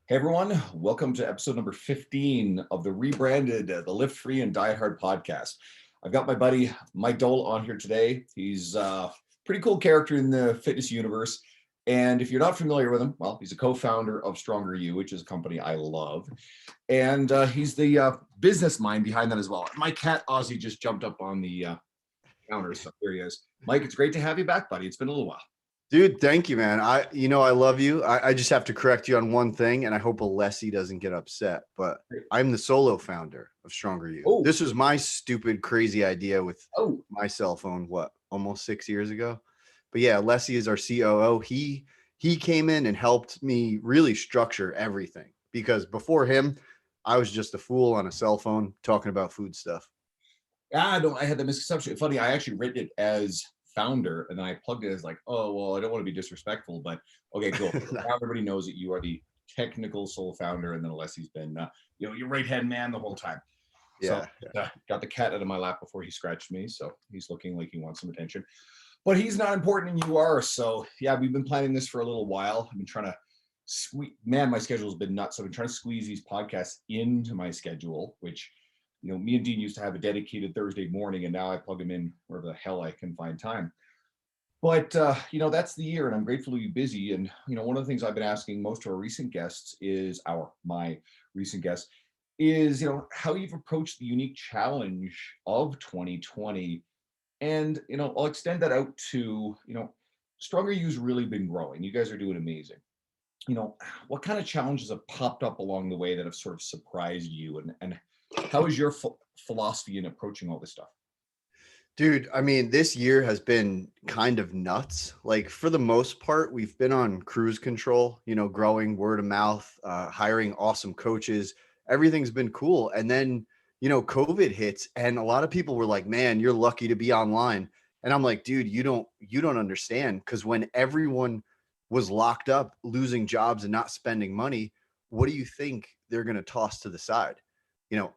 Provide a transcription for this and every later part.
Hey everyone, welcome to episode number 15 of the rebranded the Lift Free and Die Hard podcast. I've got my buddy Mike Doehla on here today. He's a pretty cool character in the fitness universe. And if you're not familiar with him, well, he's a co-founder of Stronger You, which is a company I love. And he's the business mind behind that as well. My cat Ozzy just jumped up on the counter, so there he is. Mike, it's great to have you back, buddy. It's been a little while. Dude, thank you, man. I love you. I just have to correct you on one thing, and I hope Alessi doesn't get upset, but I'm the solo founder of Stronger You. Oh. This was my stupid, crazy idea with Oh, my cell phone, almost 6 years ago? But yeah, Alessi is our COO. He came in and helped me really structure everything because before him, I was just a fool on a cell phone talking about food stuff. I had the misconception. Funny, I actually written it as founder, and then I plugged it as like, oh, well, I don't want to be disrespectful, but okay, cool. Now everybody knows that you are the technical sole founder, and then Alessi's been, your right-hand man the whole time. Yeah. So got the cat out of my lap before he scratched me, so he's looking like he wants some attention. But he's not important and you are, so yeah, we've been planning this for a little while. I've been trying to my schedule's been nuts. So I've been trying to squeeze these podcasts into my schedule, which me and Dean used to have a dedicated Thursday morning, and now I plug them in wherever the hell I can find time. But, that's the year, and I'm grateful to be busy. And, one of the things I've been asking most of our recent guests is, my recent guests, is, how you've approached the unique challenge of 2020. And, I'll extend that out to, Stronger You's really been growing. You guys are doing amazing. What kind of challenges have popped up along the way that have sort of surprised you, and how is your philosophy in approaching all this stuff? Dude, I mean, this year has been kind of nuts. Like for the most part, we've been on cruise control, growing word of mouth, hiring awesome coaches. Everything's been cool. And then, COVID hits and a lot of people were like, man, you're lucky to be online. And I'm like, dude, you don't understand. Because when everyone was locked up, losing jobs and not spending money, what do you think they're going to toss to the side?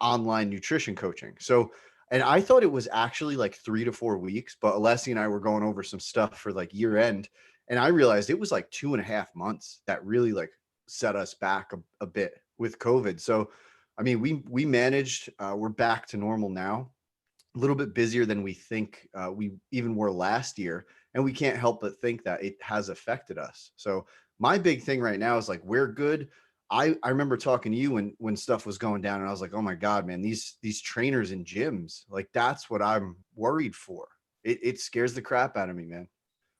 Online nutrition coaching. So, and I thought it was actually like 3 to 4 weeks, but Alessi and I were going over some stuff for like year end. And I realized it was like 2.5 months that really like set us back a bit with COVID. So, I mean, we managed, we're back to normal now, a little bit busier than we think we even were last year. And we can't help but think that it has affected us. So my big thing right now is like, we're good. I remember talking to you when stuff was going down and I was like, oh my God, man, these trainers in gyms, like that's what I'm worried for. It scares the crap out of me, man.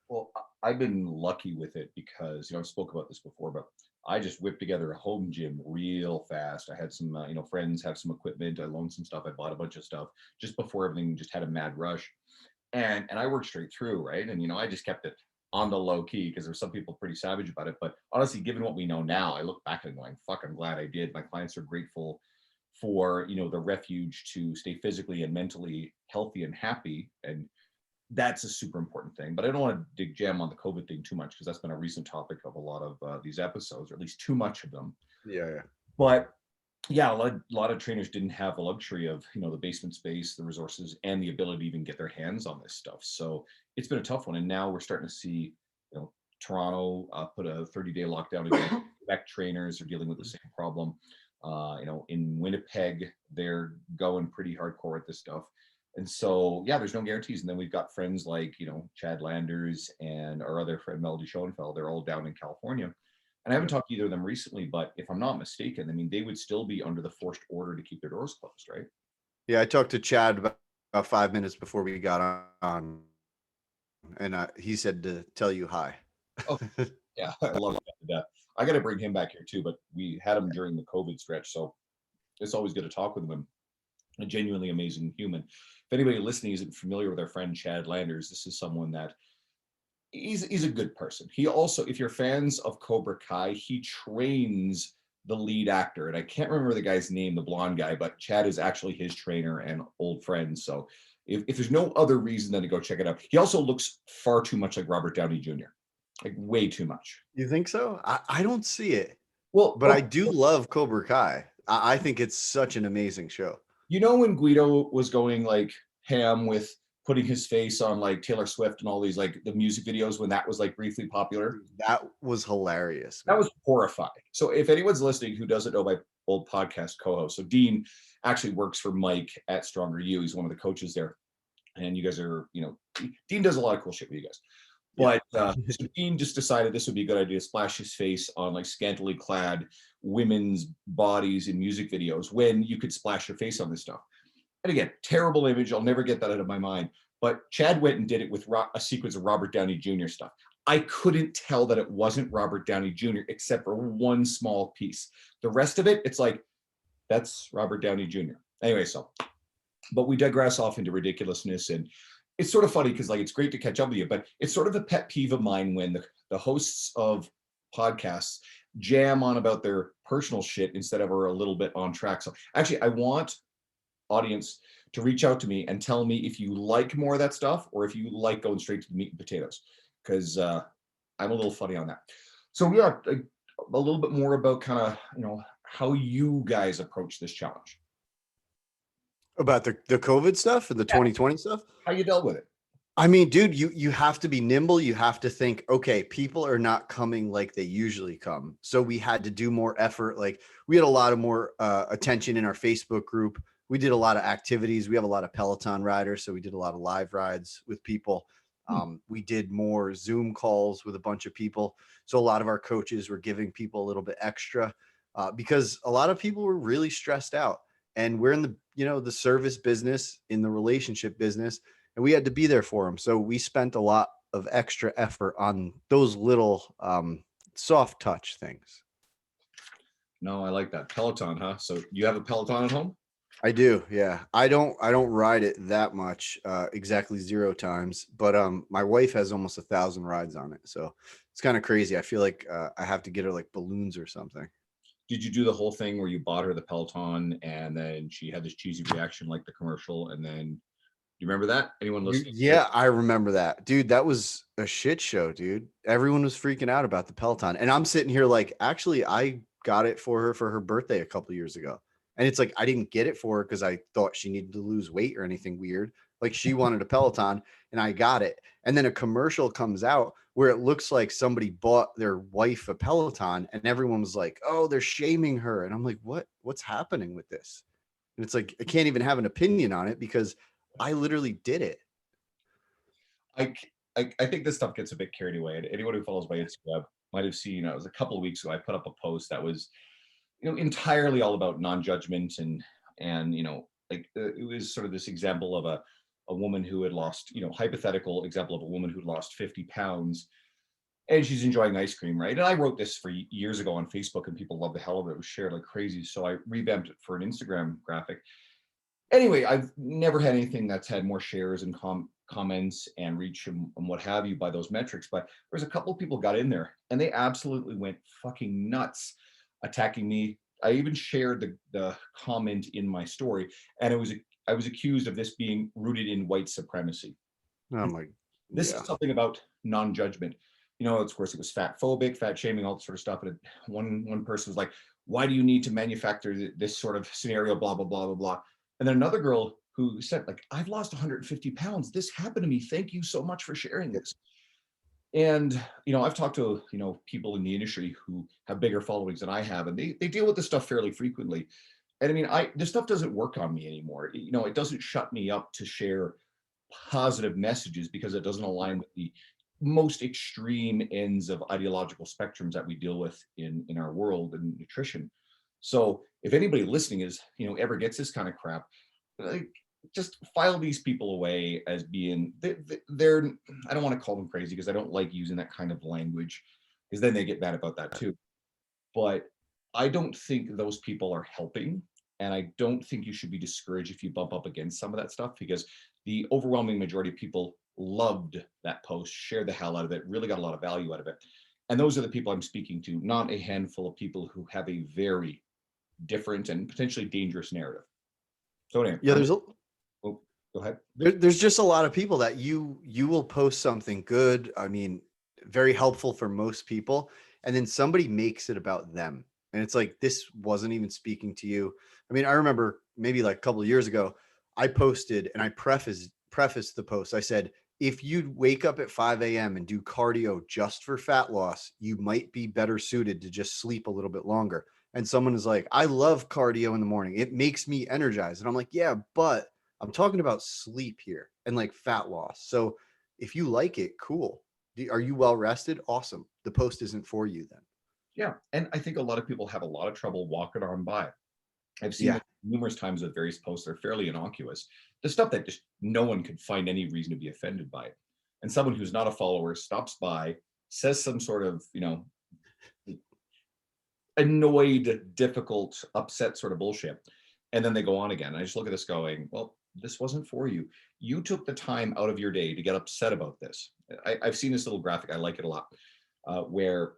Well, I've been lucky with it because, I spoke about this before, but I just whipped together a home gym real fast. I had some, friends have some equipment. I loaned some stuff. I bought a bunch of stuff just before everything just had a mad rush. And I worked straight through, right? And, I just kept it on the low key because there's some people pretty savage about it. But honestly, given what we know now, I look back and going, fuck, I'm glad I did. My clients are grateful for, the refuge to stay physically and mentally healthy and happy. And that's a super important thing. But I don't want to dig jam on the COVID thing too much because that's been a recent topic of a lot of these episodes, or at least too much of them. Yeah. But yeah, a lot of trainers didn't have the luxury of, the basement space, the resources, and the ability to even get their hands on this stuff. So it's been a tough one. And now we're starting to see, Toronto put a 30-day lockdown again. Quebec trainers are dealing with the same problem. In Winnipeg, they're going pretty hardcore at this stuff. And so, yeah, there's no guarantees. And then we've got friends like, Chad Landers and our other friend, Melody Schoenfeld. They're all down in California. And I haven't talked to either of them recently, but if I'm not mistaken, I mean, they would still be under the forced order to keep their doors closed, right? Yeah, I talked to Chad about 5 minutes before we got on, and he said to tell you hi. Oh, yeah, I love that. I got to bring him back here too, but we had him during the COVID stretch, so it's always good to talk with him. A genuinely amazing human. If anybody listening isn't familiar with our friend Chad Landers, this is someone that he's a good person. He also, if you're fans of Cobra Kai, he trains the lead actor, and I can't remember the guy's name, the blonde guy, but Chad is actually his trainer and old friend. So if there's no other reason than to go check it out, he also looks far too much like Robert Downey Jr., like way too much. You think so? I don't see it. Well, but I do love Cobra Kai. I think it's such an amazing show. When Guido was going like ham with putting his face on like Taylor Swift and all these like the music videos when that was like briefly popular. That was hilarious, That man. was horrifying. So if anyone's listening who doesn't know my old podcast co-host, so Dean actually works for Mike at Stronger You. He's one of the coaches there. And you guys are, Dean does a lot of cool shit with you guys. Yeah. But so Dean just decided this would be a good idea to splash his face on like scantily clad women's bodies in music videos when you could splash your face on this stuff. And again, terrible image. I'll never get that out of my mind. But Chad went and did it with a sequence of Robert Downey Jr. stuff. I couldn't tell that it wasn't Robert Downey Jr. except for one small piece. The rest of it, it's like, that's Robert Downey Jr. Anyway, but we digress off into ridiculousness. And it's sort of funny because like it's great to catch up with you, but it's sort of a pet peeve of mine when the hosts of podcasts jam on about their personal shit instead of are a little bit on track. So actually, I want audience to reach out to me and tell me if you like more of that stuff or if you like going straight to the meat and potatoes, because I'm a little funny on that. So yeah, a little bit more about kind of how you guys approach this challenge. About the COVID stuff and the 2020 stuff? How you dealt with it? I mean, dude, you have to be nimble. You have to think, okay, people are not coming like they usually come. So we had to do more effort. Like we had a lot of more attention in our Facebook group. We did a lot of activities. We have a lot of Peloton riders. So we did a lot of live rides with people. We did more Zoom calls with a bunch of people. So a lot of our coaches were giving people a little bit extra because a lot of people were really stressed out. And we're in the service business, in the relationship business, and we had to be there for them. So we spent a lot of extra effort on those little soft touch things. No, I like that. Peloton, huh? So you have a Peloton at home? I do. Yeah. I don't ride it that much, exactly 0 times, but my wife has almost 1,000 rides on it. So it's kind of crazy. I feel like I have to get her like balloons or something. Did you do the whole thing where you bought her the Peloton and then she had this cheesy reaction like the commercial? And then you remember that? Anyone listening? Yeah, I remember that. Dude, that was a shit show, dude. Everyone was freaking out about the Peloton. And I'm sitting here like, actually, I got it for her birthday a couple years ago. And it's like, I didn't get it for her because I thought she needed to lose weight or anything weird. Like she wanted a Peloton and I got it. And then a commercial comes out where it looks like somebody bought their wife a Peloton and everyone was like, oh, they're shaming her. And I'm like, what's happening with this? And it's like, I can't even have an opinion on it because I literally did it. I think this stuff gets a bit carried away. And anyone who follows my Instagram might have seen, it was a couple of weeks ago, I put up a post that was, entirely all about non-judgment and it was sort of this example of a woman who had lost, hypothetical example of a woman who lost 50 pounds and she's enjoying ice cream, right? And I wrote this for years ago on Facebook and people loved the hell of it. It was shared like crazy. So I revamped it for an Instagram graphic. Anyway, I've never had anything that's had more shares and comments and reach and what have you by those metrics. But there's a couple of people got in there and they absolutely went fucking nuts attacking me. I even shared the comment in my story, and I was accused of this being rooted in white supremacy. Oh my, This yeah. is something about non-judgment. Of course, it was fat phobic, fat shaming, all that sort of stuff. And one person was like, "Why do you need to manufacture this sort of scenario?" Blah blah blah blah blah. And then another girl who said, "Like, I've lost 150 pounds. This happened to me. Thank you so much for sharing this." And I've talked to people in the industry who have bigger followings than I have, and they deal with this stuff fairly frequently. And I mean, this stuff doesn't work on me anymore. It doesn't shut me up to share positive messages because it doesn't align with the most extreme ends of ideological spectrums that we deal with in our world and nutrition. So if anybody listening is ever gets this kind of crap, like, just file these people away as being they're I don't want to call them crazy because I don't like using that kind of language because then they get mad about that too. But I don't think those people are helping. And I don't think you should be discouraged if you bump up against some of that stuff because the overwhelming majority of people loved that post, shared the hell out of it, really got a lot of value out of it. And those are the people I'm speaking to, not a handful of people who have a very different and potentially dangerous narrative. So anyway, Yeah, oh, go ahead. there's just a lot of people that you will post something good. I mean, very helpful for most people. And then somebody makes it about them. And it's like, this wasn't even speaking to you. I mean, I remember maybe like a couple of years ago, I posted and I prefaced prefaced the post. I said, if you wake up at 5 a.m. and do cardio just for fat loss, you might be better suited to just sleep a little bit longer. And someone is like, I love cardio in the morning. It makes me energized. And I'm like, yeah, but I'm talking about sleep here and like fat loss. So if you like it, cool. Are you well rested? Awesome. The post isn't for you then. Yeah. And I think a lot of people have a lot of trouble walking on by. I've seen Yeah. it numerous times with various posts that are fairly innocuous. The stuff that just no one could find any reason to be offended by it. And someone who's not a follower stops by, says some sort of, annoyed, difficult, upset sort of bullshit. And then they go on again. And I just look at this going, well, this wasn't for you. You took the time out of your day to get upset about this. I've seen this little graphic. I like it a lot, where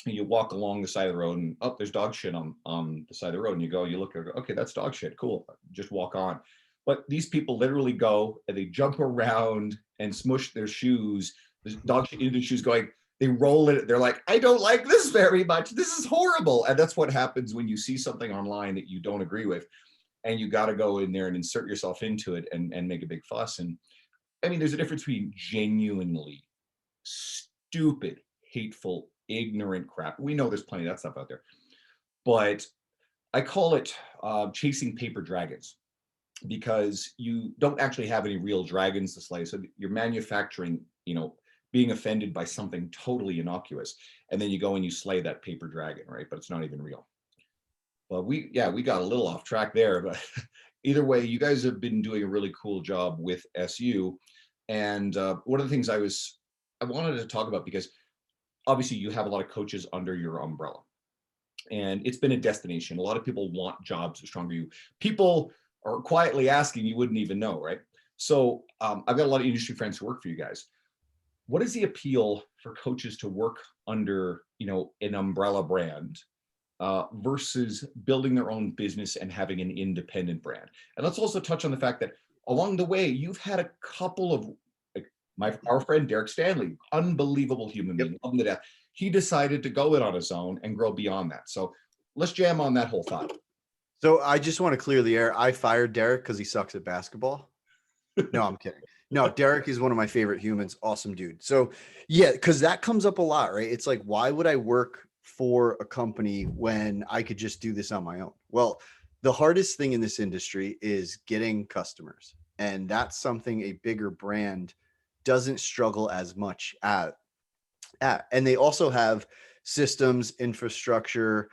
you walk along the side of the road and, oh, there's dog shit on the side of the road. And you look, okay, that's dog shit. Cool. Just walk on. But these people literally go and they jump around and smush their shoes, the dog shit into the shoes going, they roll it. They're like, I don't like this very much. This is horrible. And that's what happens when you see something online that you don't agree with. And you got to go in there and insert yourself into it and make a big fuss. And I mean, there's a difference between genuinely stupid, hateful, ignorant crap. We know there's plenty of that stuff out there. But I call it chasing paper dragons, because you don't actually have any real dragons to slay. So you're manufacturing, being offended by something totally innocuous. And then you go and you slay that paper dragon, right? But it's not even real. Well, we got a little off track there, but either way, you guys have been doing a really cool job with SU. And one of the things I wanted to talk about, because obviously you have a lot of coaches under your umbrella, and it's been a destination. A lot of people want jobs as strong as you. People are quietly asking, you wouldn't even know, right? So I've got a lot of industry friends who work for you guys. What is the appeal for coaches to work under, an umbrella brand versus building their own business and having an independent brand? And let's also touch on the fact that along the way, you've had a couple of, like our friend Derek Stanley, unbelievable human being, love him to death. He decided to go it on his own and grow beyond that. So let's jam on that whole thought. So I just want to clear the air. I fired Derek because he sucks at basketball. No, I'm kidding. No, Derek is one of my favorite humans. Awesome dude. So yeah, because that comes up a lot, right? It's like, why would I work for a company when I could just do this on my own? Well, the hardest thing in this industry is getting customers. And that's something a bigger brand doesn't struggle as much at. And they also have systems, infrastructure,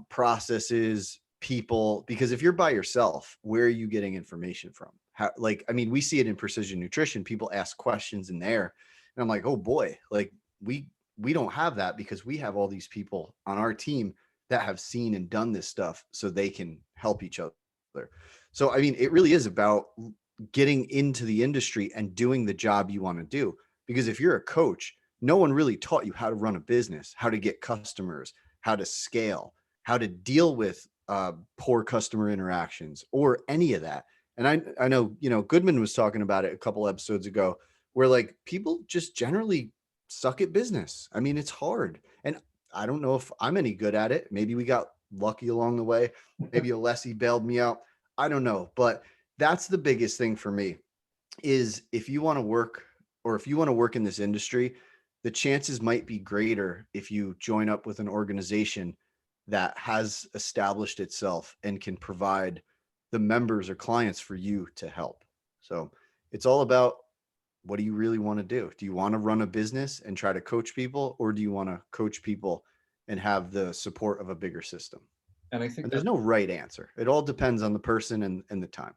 processes, people, because if you're by yourself, where are you getting information from? How, like, I mean, we see it in precision nutrition. People ask questions in there, and I'm like, oh boy, like we don't have that because we have all these people on our team that have seen and done this stuff so they can help each other. So, I mean, it really is about getting into the industry and doing the job you want to do. Because if you're a coach, no one really taught you how to run a business, how to get customers, how to scale, how to deal with poor customer interactions or any of that. And I know, Goodman was talking about it a couple episodes ago where like people just generally suck at business. I mean, it's hard. And I don't know if I'm any good at it. Maybe we got lucky along the way. Maybe Alessi bailed me out. I don't know. But that's the biggest thing for me is if you want to work or if you want to work in this industry, the chances might be greater if you join up with an organization that has established itself and can provide the members or clients for you to help. So it's all about, what do you really want to do? Do you want to run a business and try to coach people, or do you want to coach people and have the support of a bigger system? And I think And there's no right answer. It all depends on the person and the time.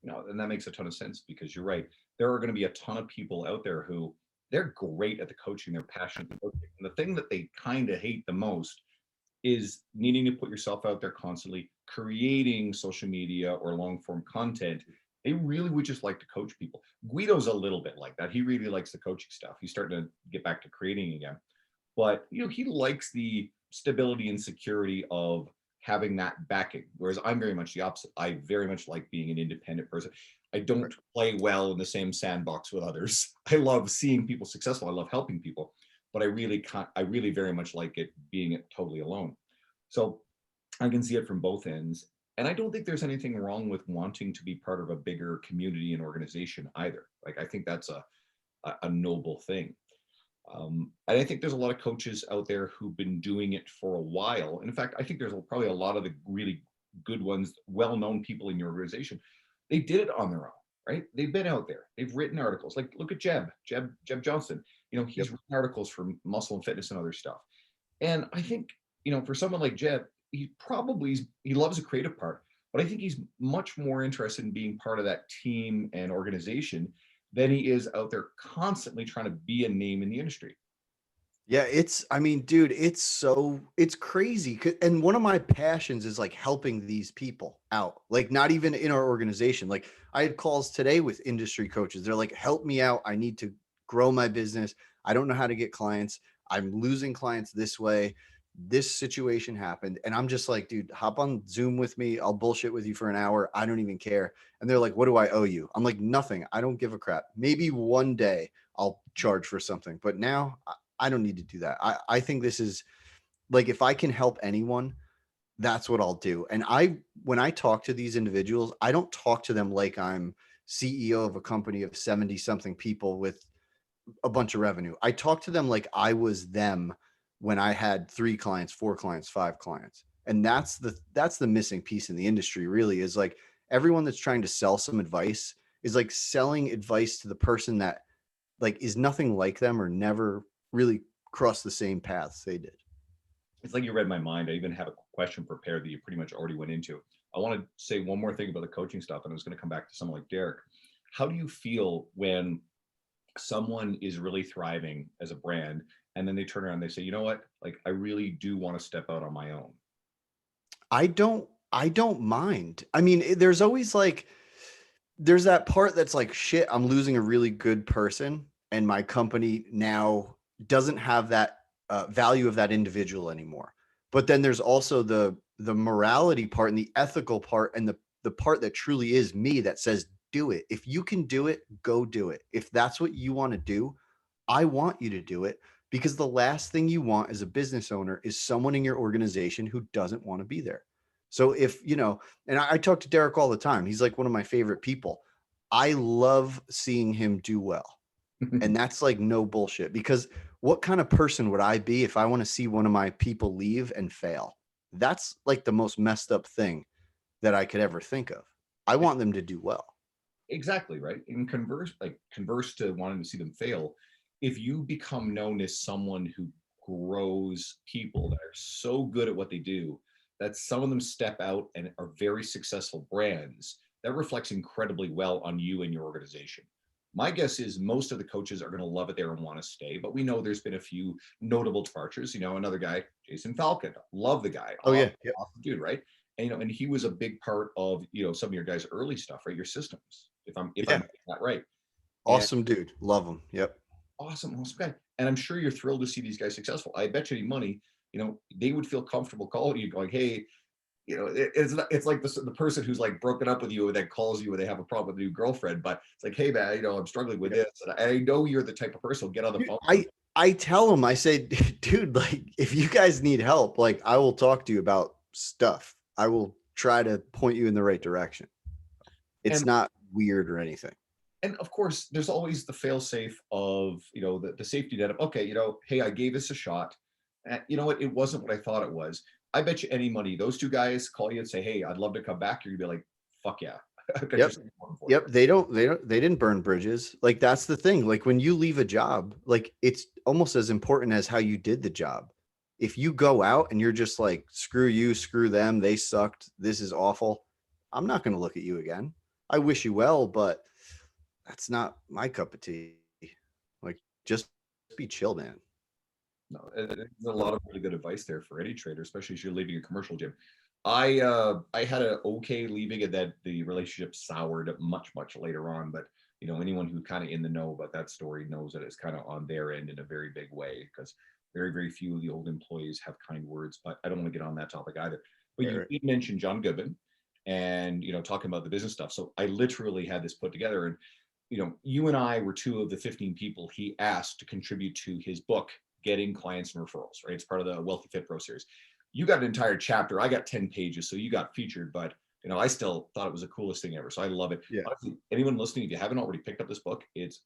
and that makes a ton of sense, because you're right. There are going to be a ton of people out there who they're great at the coaching, they're passionate at the coaching. And the thing that they kind of hate the most is needing to put yourself out there constantly, creating social media or long form content. They really would just like to coach people. Guido's a little bit like that. He really likes the coaching stuff. He's starting to get back to creating again. But he likes the stability and security of having that backing. Whereas I'm very much the opposite. I very much like being an independent person. I don't play well in the same sandbox with others. I love seeing people successful. I love helping people, but I really very much like it being it totally alone. So I can see it from both ends. And I don't think there's anything wrong with wanting to be part of a bigger community and organization either. Like, I think that's a noble thing. And I think there's a lot of coaches out there who've been doing it for a while. And in fact, I think there's probably a lot of the really good ones, well-known people in your organization. They did it on their own, right? They've been out there. They've written articles. Like, look at Jeb Johnson. He's Yep. written articles for Muscle and Fitness and other stuff. And I think, for someone like Jeb, he loves the creative part, but I think he's much more interested in being part of that team and organization than he is out there constantly trying to be a name in the industry. Yeah, I mean, dude, it's crazy. And one of my passions is like helping these people out, like not even in our organization. Like I had calls today with industry coaches. They're like, help me out. I need to grow my business. I don't know how to get clients. I'm losing clients this way. This situation happened. And I'm just like, dude, hop on Zoom with me. I'll bullshit with you for an hour. I don't even care. And they're like, what do I owe you? I'm like, nothing. I don't give a crap. Maybe one day I'll charge for something. But now I don't need to do that. I think this is like, if I can help anyone, that's what I'll do. And when I talk to these individuals, I don't talk to them like I'm CEO of a company of 70 something people with a bunch of revenue. I talk to them like I was them when I had 3 clients, 4 clients, 5 clients. And that's the missing piece in the industry, really, is like everyone that's trying to sell some advice is like selling advice to the person that like is nothing like them or never really crossed the same paths they did. It's like you read my mind. I even have a question prepared that you pretty much already went into. I want to say one more thing about the coaching stuff, and I was going to come back to someone like Derek. How do you feel when someone is really thriving as a brand and then they turn around and they say, you know what, like I really do want to step out on my own? I don't mind. I mean, there's always like there's that part that's like shit, I'm losing a really good person and my company now doesn't have that value of that individual anymore. But then there's also the morality part and the ethical part and the part that truly is me that says do it. If you can do it, go do it. If that's what you want to do, I want you to do it, because the last thing you want as a business owner is someone in your organization who doesn't want to be there. So if, and I talk to Derek all the time. He's like one of my favorite people. I love seeing him do well. And that's like no bullshit, because what kind of person would I be if I want to see one of my people leave and fail? That's like the most messed up thing that I could ever think of. I want them to do well. Exactly, right. And converse to wanting to see them fail. If you become known as someone who grows people that are so good at what they do that some of them step out and are very successful brands, that reflects incredibly well on you and your organization. My guess is most of the coaches are going to love it there and want to stay, but we know there's been a few notable departures. Another guy, Jason Falcon, love the guy, Oh awesome, yeah. Yep. awesome dude, right? And he was a big part of some of your guys' early stuff, right? Your systems, if I'm Yeah. getting that right. And Awesome dude. Love him. Yep. awesome guy. And I'm sure you're thrilled to see these guys successful. I bet you any money, they would feel comfortable calling you, going, "Hey, it's like the person who's like broken up with you and then calls you when they have a problem with a new girlfriend, but it's like, hey man, I'm struggling with this, and I know you're the type of person who'll get on the Dude, phone. I tell him, I say, dude, like if you guys need help, like I will talk to you about stuff. I will try to point you in the right direction. It's and not weird or anything. and of course there's always the fail safe of the safety net of, okay, hey, I gave this a shot, and you know what, it wasn't what I thought it was. I bet you any money those two guys call you and say, hey, I'd love to come back, you're gonna be like, fuck yeah. I've got Yep. something for you. Yep. They didn't burn bridges. Like that's the thing. Like when you leave a job, like it's almost as important as how you did the job. If you go out and you're just like, screw you, screw them, they sucked, this is awful, I'm not going to look at you again. I wish you well, but that's not my cup of tea. Like just be chill, man. No, there's a lot of really good advice there for any trader, especially as you're leaving a commercial gym. I had a okay leaving, and then the relationship soured much later on. But anyone who kind of in the know about that story knows that it's kind of on their end in a very big way, because very few of the old employees have kind words. But I don't want to get on that topic either. But Right, you right. did mention John Goodman, and talking about the business stuff. So I literally had this put together, and you and I were 2 of the 15 people he asked to contribute to his book, Getting Clients and Referrals, right? It's part of the Wealthy Fit Pro series. you got an entire chapter. I got 10 pages, so you got featured, but I still thought it was the coolest thing ever. So I love it. Yeah. Honestly, anyone listening, if you haven't already picked up this book, it's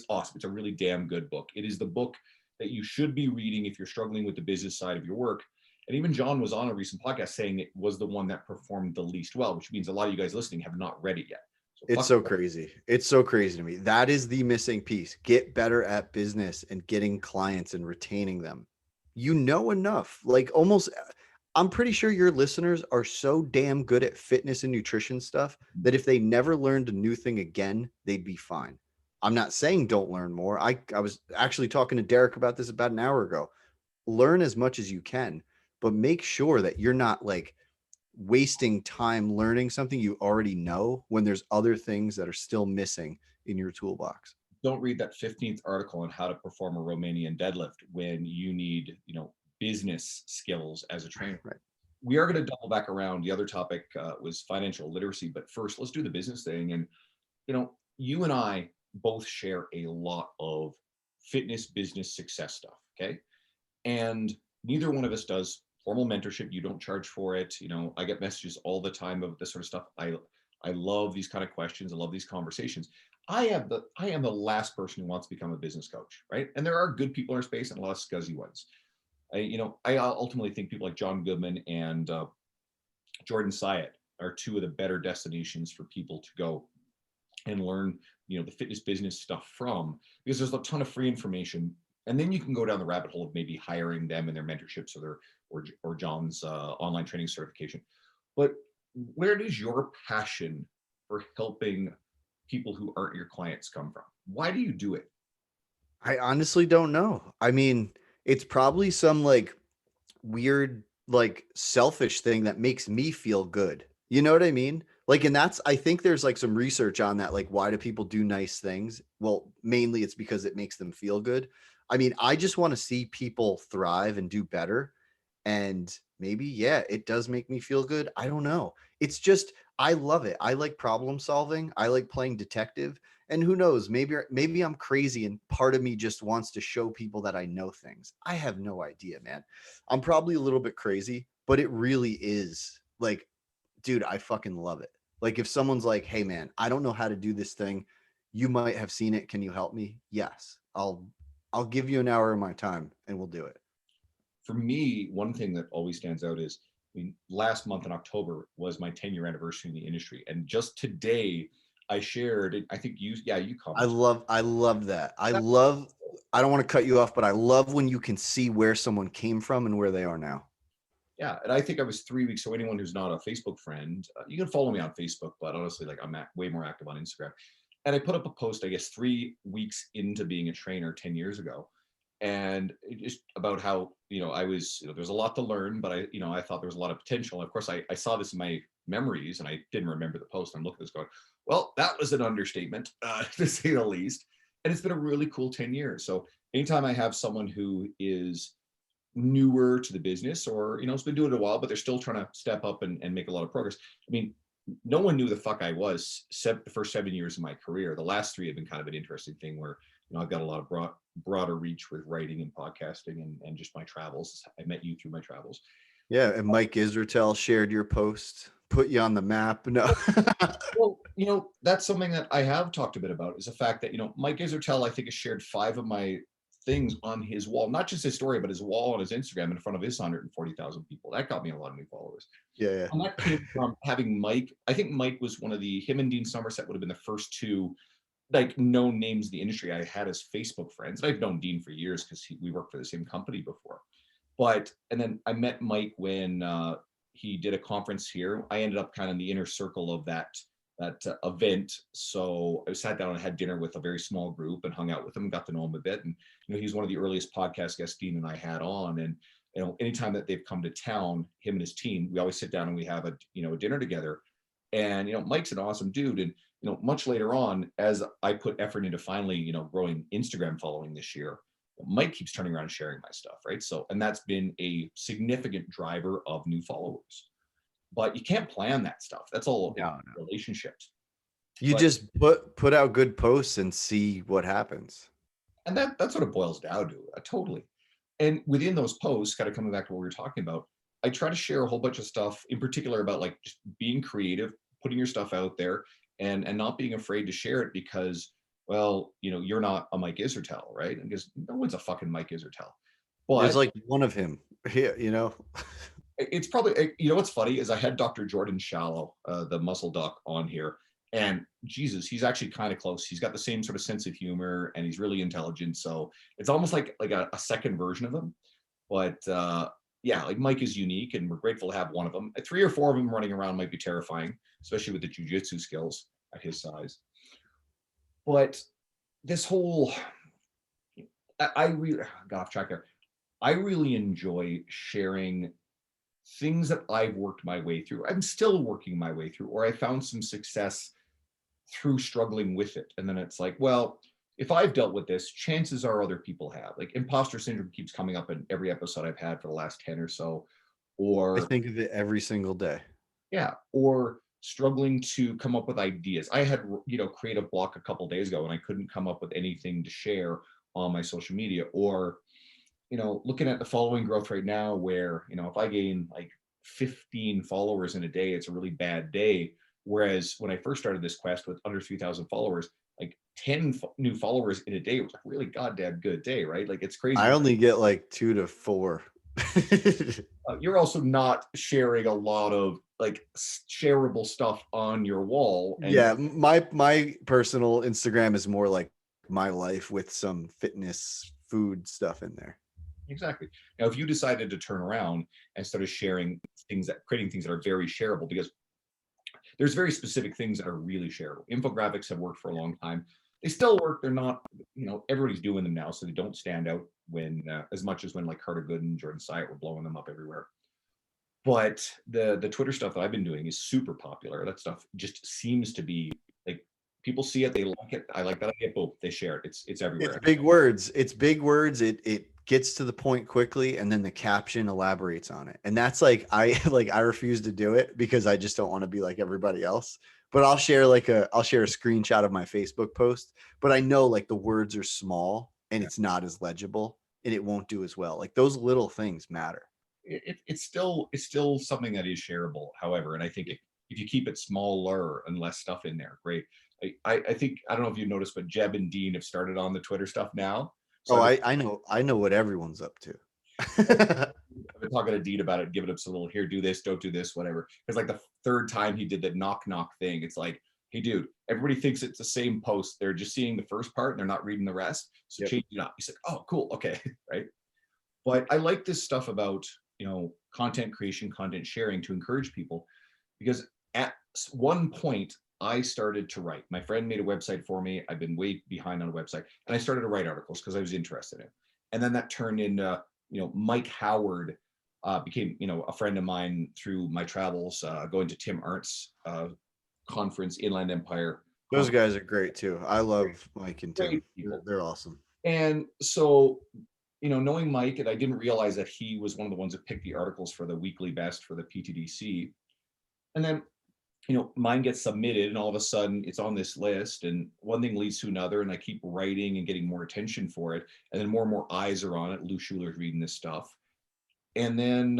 awesome. It's a really damn good book. It is the book that you should be reading if you're struggling with the business side of your work. And even John was on a recent podcast saying it was the one that performed the least well, which means a lot of you guys listening have not read it yet. So It's so crazy. It's so crazy to me. That is the missing piece. Get better at business and getting clients and retaining them. You know enough. Like almost, I'm pretty sure your listeners are so damn good at fitness and nutrition stuff that if they never learned a new thing again, they'd be fine. I'm not saying don't learn more. I was actually talking to Derek about this about an hour ago. Learn as much as you can, but make sure that you're not like wasting time learning something you already know when there's other things that are still missing in your toolbox. Don't read that 15th article on how to perform a Romanian deadlift when you need, business skills as a trainer. Right. We are going to double back around. The other topic was financial literacy, but first let's do the business thing. And, you and I both share a lot of fitness business success stuff. Okay. And neither one of us does formal mentorship. You don't charge for it. I get messages all the time of this sort of stuff. I love these kind of questions. I love these conversations. I am the last person who wants to become a business coach, right? And there are good people in our space and a lot of scuzzy ones. I ultimately think people like John Goodman and Jordan Syatt are two of the better destinations for people to go and learn, the fitness business stuff from, because there's a ton of free information. And then you can go down the rabbit hole of maybe hiring them in their mentorships or John's online training certification. But where does your passion for helping people who aren't your clients come from? Why do you do it? I honestly don't know. I mean, it's probably some like weird, like selfish thing that makes me feel good. You know what I mean? Like, and I think there's like some research on that. Like, why do people do nice things? Well, mainly it's because it makes them feel good. I mean, I just want to see people thrive and do better. And maybe, yeah, it does make me feel good. I don't know. It's just, I love it. I like problem solving. I like playing detective. And who knows, maybe I'm crazy and part of me just wants to show people that I know things. I have no idea, man. I'm probably a little bit crazy, but it really is like, dude, I fucking love it. Like if someone's like, "Hey man, I don't know how to do this thing. You might have seen it. Can you help me?" Yes. I'll give you an hour of my time and we'll do it. For me, one thing that always stands out is, last month in October was my 10-year anniversary in the industry. And just today I shared, I think you commented. I love that. I don't want to cut you off, but I love when you can see where someone came from and where they are now. Yeah, and I think I was 3 weeks. So anyone who's not a Facebook friend, you can follow me on Facebook, but honestly, like way more active on Instagram. And I put up a post, I guess, 3 weeks into being a trainer 10 years ago, and just about how I was, there's a lot to learn, but I thought there was a lot of potential. And of course, I saw this in my memories, and I didn't remember the post. I'm looking at this going, well, that was an understatement, to say the least. And it's been a really cool 10 years. So anytime I have someone who is newer to the business or has been doing it a while but they're still trying to step up and make a lot of progress. I mean, no one knew the fuck I was the first 7 years of my career. The last 3 have been kind of an interesting thing where I've got a lot of broader reach with writing and podcasting and just my travels. I met you through my travels. Yeah, and Mike Israetel shared your post, put you on the map. No. Well, that's something that I have talked a bit about, is the fact that Mike Israetel, I think, has shared 5 of my things on his wall, not just his story, but his wall on his Instagram in front of his 140,000 people. That got me a lot of new followers. Yeah. And that came from having Mike. I think Mike was him and Dean Somerset would have been the first 2 like known names in the industry I had as Facebook friends. And I've known Dean for years because we worked for the same company before. And then I met Mike when he did a conference here. I ended up kind of in the inner circle of that event. So I sat down and had dinner with a very small group and hung out with him and got to know him a bit. And he's one of the earliest podcast guests Dean and I had on. And anytime that they've come to town, him and his team, we always sit down and we have a dinner together. And Mike's an awesome dude. And much later on, as I put effort into finally growing Instagram following this year, Mike keeps turning around and sharing my stuff, right? So, and that's been a significant driver of new followers. But you can't plan that stuff. That's all relationships. You just put out good posts and see what happens. And that's what it boils down to, totally. And within those posts, kind of coming back to what we were talking about, I try to share a whole bunch of stuff, in particular about like just being creative, putting your stuff out there, and not being afraid to share it because, well, you're not a Mike Isertel, right? And because no one's a fucking Mike Isertel. There's But like one of him here, it's probably, what's funny is I had Dr. Jordan Shallow, the muscle doc, on here, and Jesus, he's actually kind of close. He's got the same sort of sense of humor, and he's really intelligent. So it's almost like a second version of him. But yeah, like Mike is unique, and we're grateful to have one of them. 3 or 4 of them running around might be terrifying, especially with the jujitsu skills at his size. But this whole, I really got off track there. I really enjoy sharing things that I've worked my way through. I'm still working my way through, or I found some success through struggling with it. And then it's like, well, if I've dealt with this, chances are other people have. Like imposter syndrome keeps coming up in every episode I've had for the last 10 or so. I Or think of it every single day. yeah, or struggling to come up with ideas. I had, creative block a couple days ago and I couldn't come up with anything to share on my social media. Or looking at the following growth right now, where, if I gain like 15 followers in a day, it's a really bad day. Whereas when I first started this quest with under 3,000 followers, like 10 new followers in a day was a really goddamn good day, right? Like it's crazy. I only get like 2 to 4. You're also not sharing a lot of like shareable stuff on your wall. And Yeah, my personal Instagram is more like my life with some fitness food stuff in there. exactly. Now, if you decided to turn around and started sharing creating things that are very shareable, because there's very specific things that are really shareable. Infographics have worked for a long time. They still work. They're not, everybody's doing them now, so they don't stand out when as much as when like Carter Good and Jordan Syatt were blowing them up everywhere. But the Twitter stuff that I've been doing is super popular. That stuff just seems to be like people see it, they like it. I like that idea. Boom, they share it. It's everywhere. It's big words. It's big words. It gets to the point quickly, and then the caption elaborates on it. And that's like I refuse to do it because I just don't want to be like everybody else. But I'll share a screenshot of my Facebook post, but I know like the words are small and it's not as legible and it won't do as well. Like those little things matter. It's still something that is shareable. However, and I think if you keep it smaller and less stuff in there, great. I think I don't know if you've noticed, but Jeb and Dean have started on the Twitter stuff now. So Oh, I know what everyone's up to. I've been talking to Dean about it, giving him some little here, do this, don't do this, whatever. Because like the third time he did the knock thing, it's like, hey, dude, everybody thinks it's the same post. They're just seeing the first part and they're not reading the rest. So change it up. He's like, oh, cool, okay, right. But I like this stuff about content creation, content sharing to encourage people, because at one point I started to write. My friend made a website for me. I've been way behind on a website, and I started to write articles because I was interested in it. And then that turned into, Mike Howard became, a friend of mine through my travels, going to Tim Arndt's conference, Inland Empire. Those guys are great too. I love Mike and Tim. People. They're awesome. And so, knowing Mike, and I didn't realize that he was one of the ones that picked the articles for the weekly best for the PTDC. And then, mine gets submitted, and all of a sudden it's on this list, and one thing leads to another, and I keep writing and getting more attention for it. And then more and more eyes are on it. Lou Schuler's reading this stuff. And then,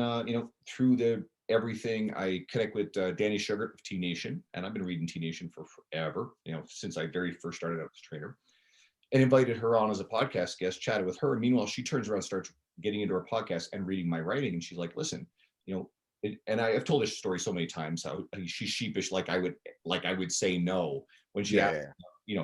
through the everything, I connect with Danny Sugar of T Nation, and I've been reading T Nation for forever, since I very first started out as a trainer. And invited her on as a podcast guest, chatted with her. And meanwhile, she turns around, starts getting into her podcast and reading my writing. And she's like, listen, and I've told this story so many times how she's sheepish, like I would say no when she asked,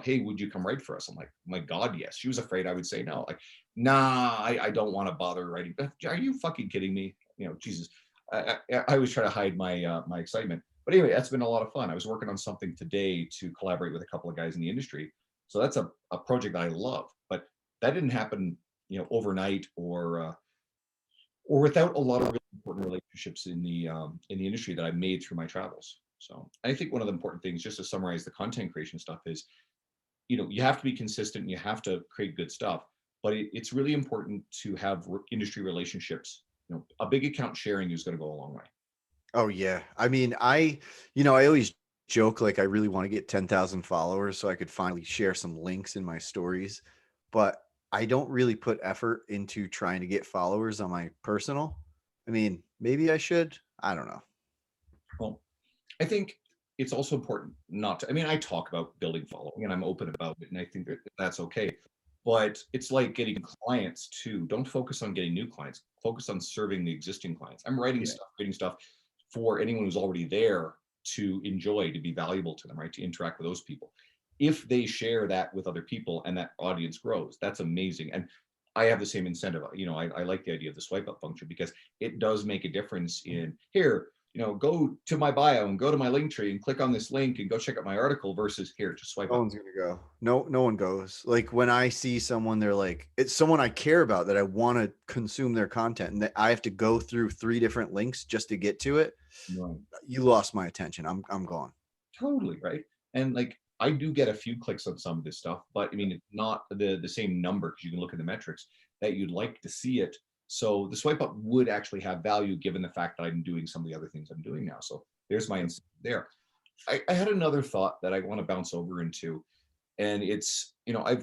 hey, would you come write for us? I'm like, my God, yes. She was afraid I would say no. Like, nah, I don't want to bother writing. Are you fucking kidding me? Jesus. I always try to hide my my excitement. But anyway, that's been a lot of fun. I was working on something today to collaborate with a couple of guys in the industry. So that's a project that I love, but that didn't happen, overnight or without a lot of really important relationships in the industry that I made through my travels. So I think one of the important things, just to summarize the content creation stuff, is, you have to be consistent and you have to create good stuff, but it's really important to have industry relationships. A big account sharing is going to go a long way. Oh yeah. I mean, I always joke like I really want to get 10,000 followers so I could finally share some links in my stories, but I don't really put effort into trying to get followers on my personal. I mean, maybe I should. I don't know. Well, I think it's also important not to, I mean, I talk about building following and I'm open about it, and I think that that's okay. But it's like getting clients too. Don't focus on getting new clients. Focus on serving the existing clients. I'm writing Yeah. stuff, creating stuff for anyone who's already there to enjoy, to be valuable to them, right? To interact with those people. If they share that with other people and that audience grows, that's amazing. And I have the same incentive. I like the idea of the swipe up function because it does make a difference in here, go to my bio and go to my link tree and click on this link and go check out my article versus here, just swipe No up. one's gonna go. No one goes. Like when I see someone, they're like, it's someone I care about that I want to consume their content, and that I have to go through 3 different links just to get to it. Right. You lost my attention. I'm gone. Totally, right? And like I do get a few clicks on some of this stuff, but I mean it's not the same number because you can look at the metrics that you'd like to see it. So the swipe up would actually have value given the fact that I'm doing some of the other things I'm doing now. So there's my incentive there. I had another thought that I want to bounce over into, and it's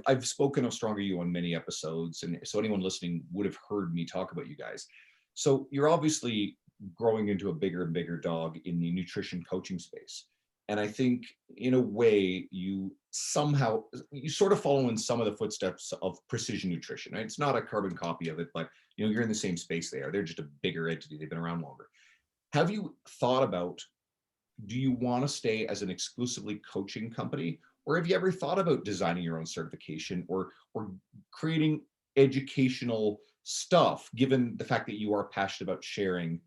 I've spoken of Stronger You on many episodes, and so anyone listening would have heard me talk about you guys. So you're obviously growing into a bigger and bigger dog in the nutrition coaching space, and I think in a way you sort of follow in some of the footsteps of precision nutrition, right? It's not a carbon copy of it, but you're in the same space they're just a bigger entity, they've been around longer. Have you thought about, do you want to stay as an exclusively coaching company, or have you ever thought about designing your own certification or creating educational stuff, given the fact that you are passionate about sharing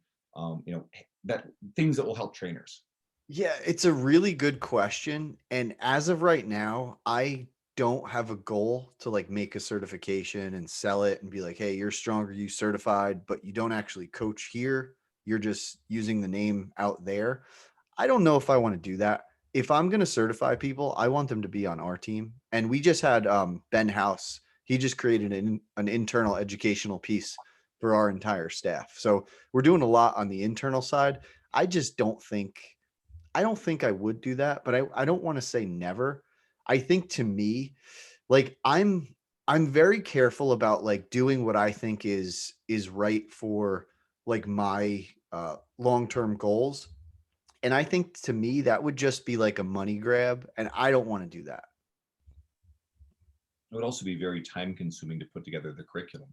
that things that will help trainers? Yeah, it's a really good question. And as of right now, I don't have a goal to like make a certification and sell it and be like, hey, you're stronger, you certified, but you don't actually coach here. You're just using the name out there. I don't know if I want to do that. If I'm going to certify people, I want them to be on our team. And we just had Ben House. He just created an internal educational piece for our entire staff. So we're doing a lot on the internal side. I just don't think I would do that, but I don't want to say never. I think to me, like I'm very careful about like doing what I think is right for like my long-term goals. And I think to me that would just be like a money grab, and I don't want to do that. It would also be very time consuming to put together the curriculum.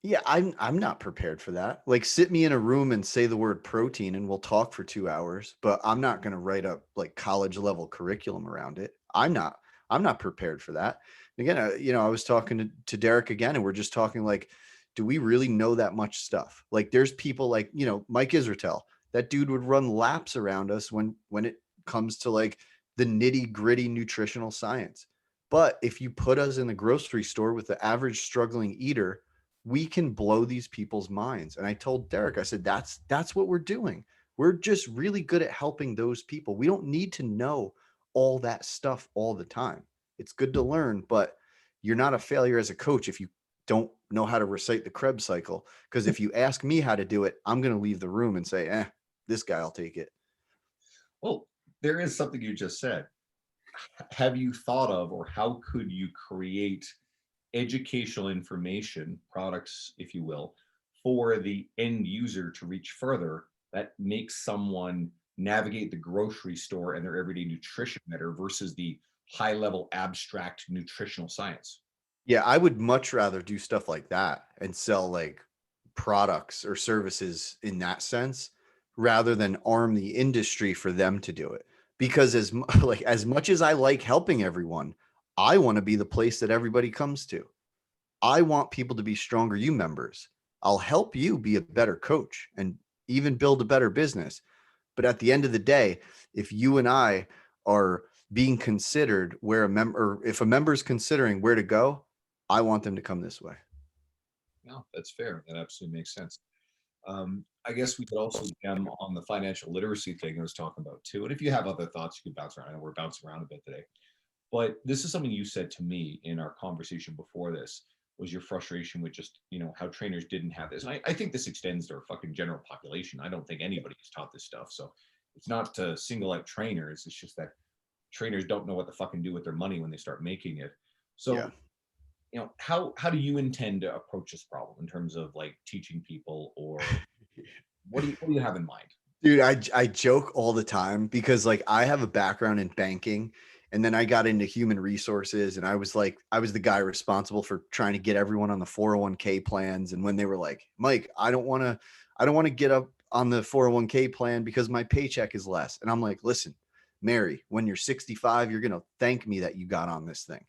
Yeah, I'm not prepared for that. Like sit me in a room and say the word protein and we'll talk for 2 hours, but I'm not going to write up like college level curriculum around it. I'm not prepared for that. Again, I was talking to Derek again, and we're just talking like, do we really know that much stuff? Like there's people like, Mike Israetel. That dude would run laps around us when it comes to like the nitty-gritty nutritional science. But if you put us in the grocery store with the average struggling eater, we can blow these people's minds. And I told Derek, I said, that's what we're doing. We're just really good at helping those people. We don't need to know all that stuff all the time. It's good to learn, but you're not a failure as a coach if you don't know how to recite the Krebs cycle. Because if you ask me how to do it, I'm going to leave the room and say, this guy will take it. Well, there is something you just said. Have you thought of, or how could you create educational information products, if you will, for the end user to reach further that makes someone navigate the grocery store and their everyday nutrition better versus the high level abstract nutritional science? Yeah, I would much rather do stuff like that and sell like products or services in that sense rather than arm the industry for them to do it. Because like as much as I like helping everyone, I want to be the place that everybody comes to. I want people to be Stronger You members. I'll help you be a better coach and even build a better business. But at the end of the day, if you and I are being considered where a member, if a member is considering where to go, I want them to come this way. No, that's fair. That absolutely makes sense. I guess we could also gem on the financial literacy thing I was talking about too. And if you have other thoughts, you can bounce around. I know we're bouncing around a bit today. But this is something you said to me in our conversation before this, was your frustration with just, how trainers didn't have this. And I think this extends to our fucking general population. I don't think anybody is taught this stuff. So it's not to single out trainers. It's just that trainers don't know what to fucking do with their money when they start making it. Yeah. So, how do you intend to approach this problem in terms of like teaching people or What do you have in mind? Dude, I joke all the time because like I have a background in banking and then I got into human resources and I was the guy responsible for trying to get everyone on the 401k plans. And when they were like, Mike, I don't want to get up on the 401k plan because my paycheck is less. And I'm like, listen, Mary, when you're 65, you're gonna thank me that you got on this thing.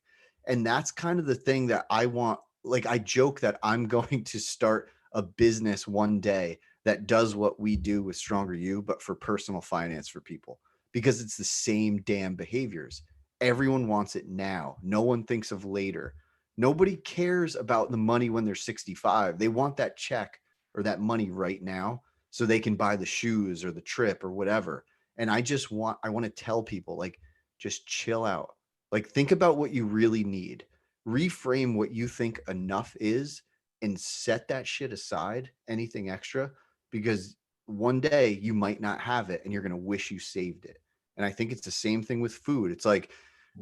And that's kind of the thing that I want. Like I joke that I'm going to start a business one day that does what we do with Stronger You, but for personal finance for people because it's the same damn behaviors. Everyone wants it now. No one thinks of later. Nobody cares about the money when they're 65. They want that check or that money right now so they can buy the shoes or the trip or whatever. And I want to tell people like, just chill out. Like, think about what you really need, reframe what you think enough is, and set that shit aside, anything extra, because one day you might not have it and you're going to wish you saved it. And I think it's the same thing with food. It's like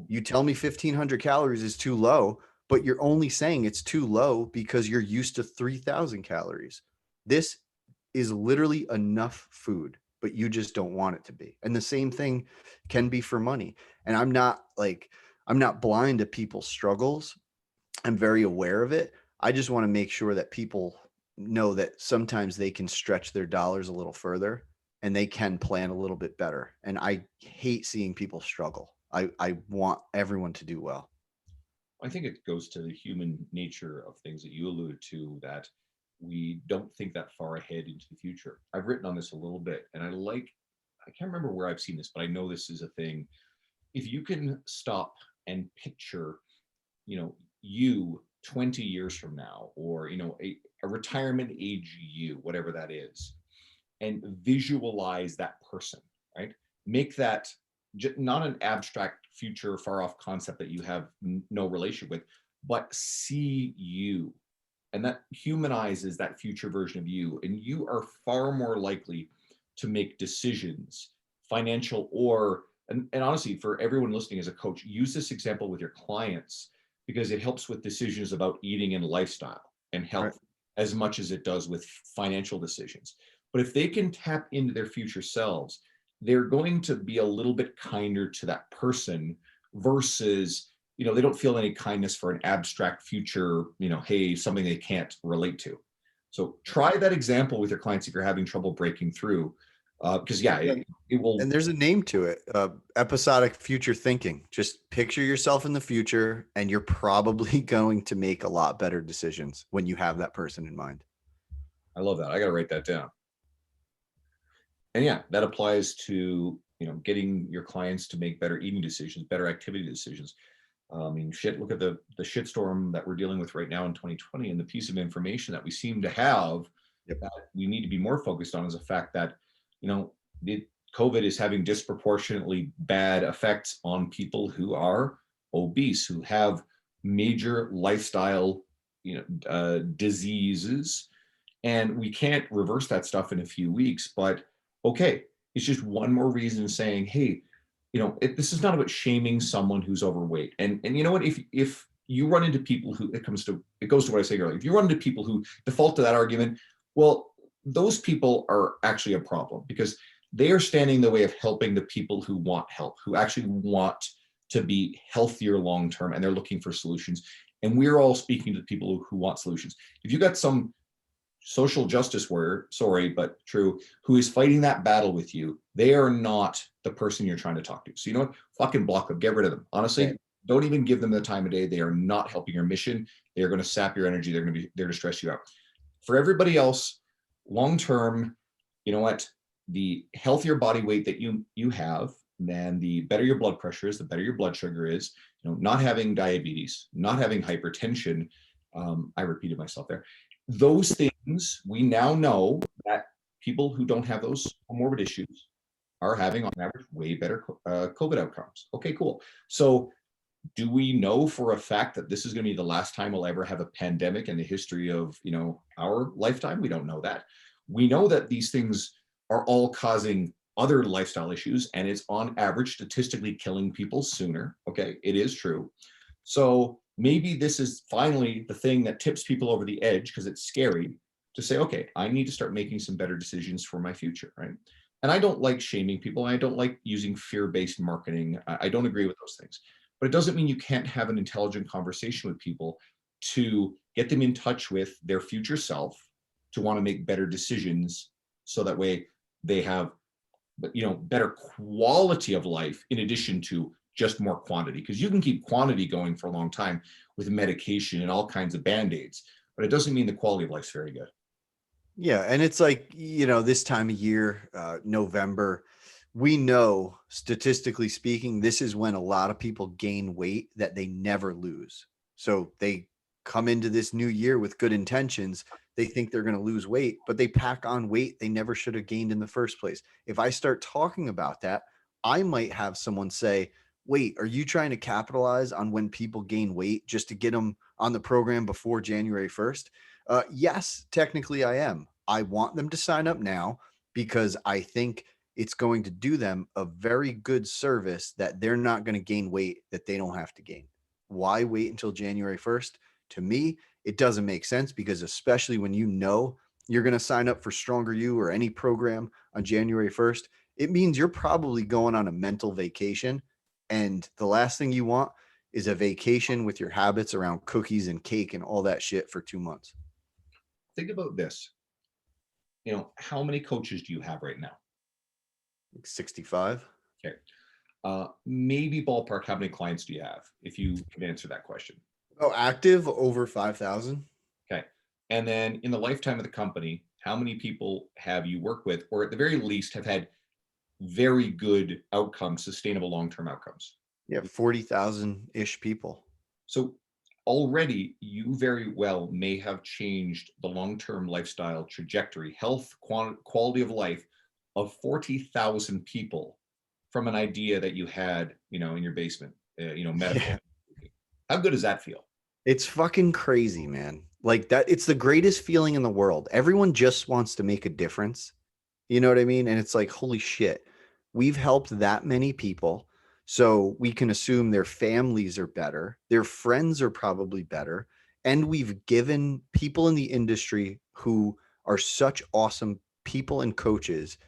you tell me 1500 calories is too low, but you're only saying it's too low because you're used to 3000 calories. This is literally enough food, but you just don't want it to be. And the same thing can be for money. And I'm not blind to people's struggles. I'm very aware of it. I just want to make sure that people know that sometimes they can stretch their dollars a little further and they can plan a little bit better. And I hate seeing people struggle. I want everyone to do well. I think it goes to the human nature of things that you alluded to, that we don't think that far ahead into the future. I've written on this a little bit, and I can't remember where I've seen this, but I know this is a thing. If you can stop and picture, you 20 years from now, or, a retirement age you, whatever that is, and visualize that person, right? Make that not an abstract future far off concept that you have no relation with, but see you. And that humanizes that future version of you. And you are far more likely to make decisions, financial and honestly, for everyone listening as a coach, use this example with your clients because it helps with decisions about eating and lifestyle and Right. health as much as it does with financial decisions. But if they can tap into their future selves, they're going to be a little bit kinder to that person versus, they don't feel any kindness for an abstract future, hey, something they can't relate to. So try that example with your clients if you're having trouble breaking through. Because it will. And there's a name to it, episodic future thinking. Just picture yourself in the future, and you're probably going to make a lot better decisions when you have that person in mind. I love that. I got to write that down. And yeah, that applies to, getting your clients to make better eating decisions, better activity decisions. I mean, shit, look at the shitstorm that we're dealing with right now in 2020, and the piece of information that we seem to have Yep. that we need to be more focused on is the fact that, COVID is having disproportionately bad effects on people who are obese, who have major lifestyle, diseases, and we can't reverse that stuff in a few weeks. But okay, it's just one more reason saying, hey, this is not about shaming someone who's overweight. And you know what? If you run into people who it goes to what I say earlier. If you run into people who default to that argument, well, those people are actually a problem because they are standing in the way of helping the people who want help, who actually want to be healthier long term, and they're looking for solutions. And we're all speaking to the people who want solutions. If you got some social justice warrior, sorry, but true, who is fighting that battle with you, they are not the person you're trying to talk to. So you know what? Fucking block them. Get rid of them. Honestly, Right. don't even give them the time of day. They are not helping your mission. They are going to sap your energy. They're going to be there to stress you out. For everybody else, long term, you know what? The healthier body weight that you have, then the better your blood pressure is, the better your blood sugar is. Not having diabetes, not having hypertension. I repeated myself there. Those things we now know that people who don't have those comorbid issues are having on average way better COVID outcomes. Okay, cool. So do we know for a fact that this is going to be the last time we'll ever have a pandemic in the history of our lifetime? We don't know that. We know that these things are all causing other lifestyle issues, and it's on average statistically killing people sooner. Okay, it is true. So maybe this is finally the thing that tips people over the edge because it's scary to say, okay, I need to start making some better decisions for my future, right? And I don't like shaming people. I don't like using fear-based marketing. I don't agree with those things. But it doesn't mean you can't have an intelligent conversation with people to get them in touch with their future self, to want to make better decisions, so that way they have, better quality of life in addition to just more quantity. Because you can keep quantity going for a long time with medication and all kinds of band-aids, but it doesn't mean the quality of life's very good. Yeah, and it's like, this time of year, November, we know statistically speaking, this is when a lot of people gain weight that they never lose. So they come into this new year with good intentions. They think they're going to lose weight, but they pack on weight they never should have gained in the first place. If I start talking about that, I might have someone say, wait, are you trying to capitalize on when people gain weight just to get them on the program before January 1st? Yes, technically I am. I want them to sign up now because I think it's going to do them a very good service that they're not going to gain weight that they don't have to gain. Why wait until January 1st? To me, it doesn't make sense because especially when you're going to sign up for Stronger You or any program on January 1st, it means you're probably going on a mental vacation. And the last thing you want is a vacation with your habits around cookies and cake and all that shit for 2 months. Think about this. How many coaches do you have right now? Like 65. Okay. Maybe ballpark, how many clients do you have, if you can answer that question? Oh, active over 5,000. Okay. And then in the lifetime of the company, how many people have you worked with, or at the very least have had very good outcomes, sustainable long-term outcomes? Yeah, 40,000 ish people. So already you very well may have changed the long-term lifestyle trajectory, health, quality of life of 40,000 people from an idea that you had, in your basement, medical. Yeah. How good does that feel? It's fucking crazy, man. Like that, it's the greatest feeling in the world. Everyone just wants to make a difference. You know what I mean? And it's like, holy shit, we've helped that many people. So we can assume their families are better, their friends are probably better. And we've given people in the industry who are such awesome people and coaches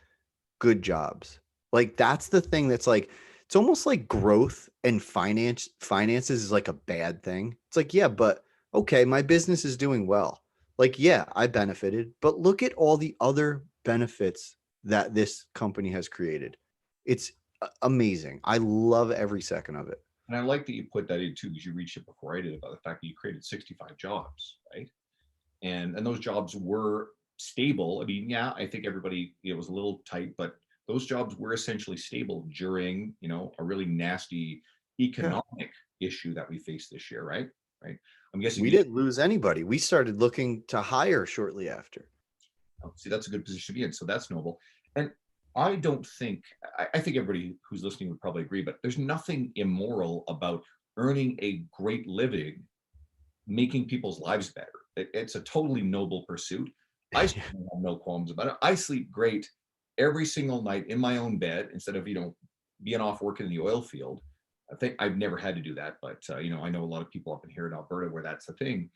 good jobs. Like that's the thing that's like, it's almost like growth and finances is like a bad thing. It's like, yeah, but okay, my business is doing well. Like, yeah, I benefited, but look at all the other benefits that this company has created. It's amazing. I love every second of it. And I like that you put that in too, because you reached it before I did, about the fact that you created 65 jobs, right? And those jobs were stable. I mean, yeah, I think everybody, it was a little tight, but those jobs were essentially stable during, a really nasty Yeah. economic issue that we faced this year, right? Right. I'm guessing We didn't lose anybody. We started looking to hire shortly after. see, that's a good position to be in. So that's noble. And I don't think, I think everybody who's listening would probably agree, but there's nothing immoral about earning a great living, making people's lives better. It's a totally noble pursuit. I Yeah. certainly have no qualms about it. I sleep great every single night in my own bed instead of, being off working in the oil field. I think I've never had to do that, but I know a lot of people up in here in Alberta where that's the thing.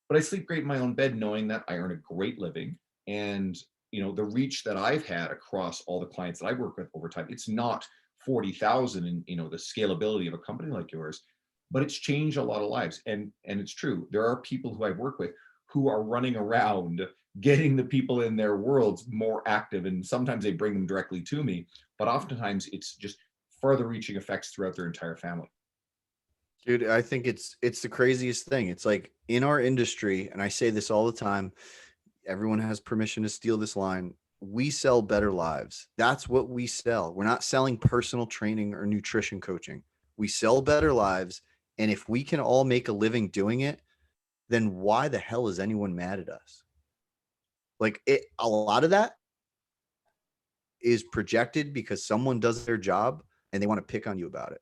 But I sleep great in my own bed knowing that I earn a great living. And the reach that I've had across all the clients that I work with over time, it's not 40,000 and the scalability of a company like yours, but it's changed a lot of lives. And it's true, there are people who I work with who are running around getting the people in their worlds more active, and sometimes they bring them directly to me, but oftentimes it's just further reaching effects throughout their entire family. Dude, I think it's the craziest thing. It's like in our industry, and I say this all the time, everyone has permission to steal this line. We sell better lives. That's what we sell. We're not selling personal training or nutrition coaching. We sell better lives. And if we can all make a living doing it, then why the hell is anyone mad at us? Like a lot of that is projected because someone does their job and they want to pick on you about it.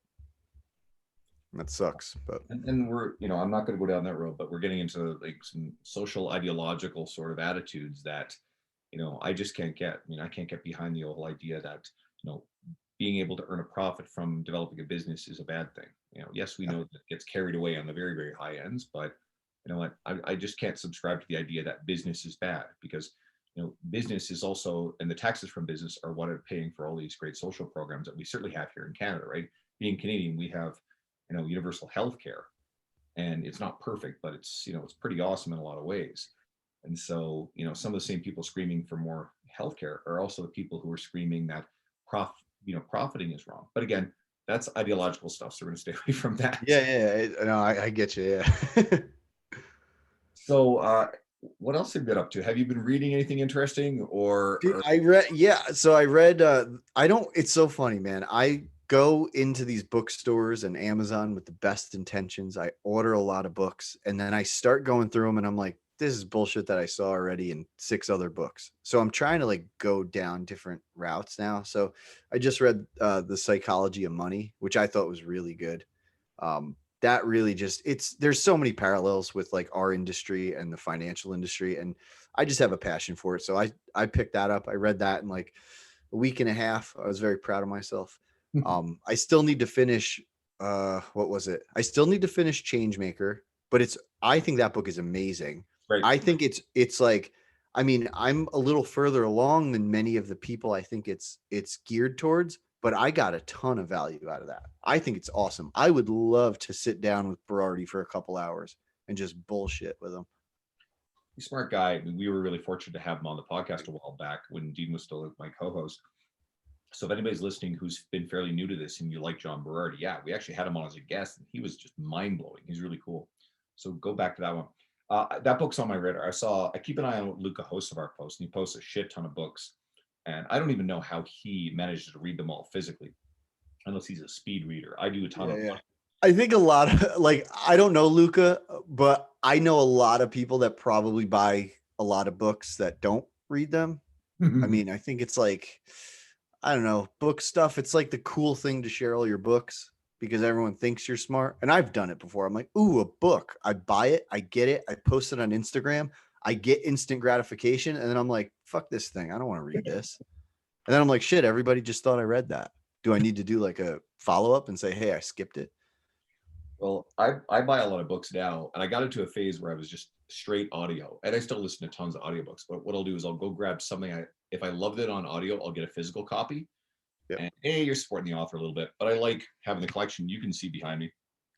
That sucks, but And we're, I'm not going to go down that road, but we're getting into like some social ideological sort of attitudes that, I just can't get. I mean, I can't get behind the whole idea that, being able to earn a profit from developing a business is a bad thing. Yes, we know that it gets carried away on the very, very high ends, but You know what? I just can't subscribe to the idea that business is bad, because business is also, and the taxes from business are what are paying for all these great social programs that we certainly have here in Canada, right? Being Canadian, we have universal health care, and it's not perfect, but it's pretty awesome in a lot of ways. And so some of the same people screaming for more healthcare are also the people who are screaming that profiting is wrong. But again, that's ideological stuff, so we're going to stay away from that. Yeah, yeah. No, I get you. Yeah. So what else have you been up to? Have you been reading anything interesting, Dude, I read, yeah. So I read, I don't, it's so funny, man. I go into these bookstores and Amazon with the best intentions. I order a lot of books and then I start going through them and I'm like, this is bullshit that I saw already in 6 other books. So I'm trying to like go down different routes now. So I just read The Psychology of Money, which I thought was really good. That really just, there's so many parallels with like our industry and the financial industry, and I just have a passion for it. So I picked that up. I read that in like a week and a half. I was very proud of myself. I still need to finish what was it? I still need to finish Changemaker, but I think that book is amazing. right? I think it's like, I mean, I'm a little further along than many of the people I think it's geared towards, but I got a ton of value out of that. I think it's awesome. I would love to sit down with Berardi for a couple hours and just bullshit with him. He's a smart guy. I mean, we were really fortunate to have him on the podcast a while back when Dean was still my co-host. So if anybody's listening who's been fairly new to this and you like John Berardi, yeah, we actually had him on as a guest and he was just mind blowing. He's really cool. So go back to that one. That book's on my radar. I keep an eye on what Luca Hocevar posts, and he posts a shit ton of books. And I don't even know how he manages to read them all physically, unless he's a speed reader. I do a ton Yeah, of yeah. I think a lot of like, I don't know Luca, but I know a lot of people that probably buy a lot of books that don't read them. I them. mean, I think it's like, I don't know, book stuff. It's like the cool thing to share all your books because everyone thinks you're smart. And I've done it before. I'm like, ooh, a book. I buy it, I get it, I post it on Instagram, I get instant gratification. And then I'm like, fuck this thing. I don't want to read this. And then I'm like, shit, everybody just thought I read that. Do I need to do like a follow up and say, hey, I skipped it? Well, I buy a lot of books now, and I got into a phase where I was just straight audio, and I still listen to tons of audiobooks. But what I'll do is I'll go grab something. If I loved it on audio, I'll get a physical copy. Yep. And hey, you're supporting the author a little bit, but I like having the collection. You can see behind me.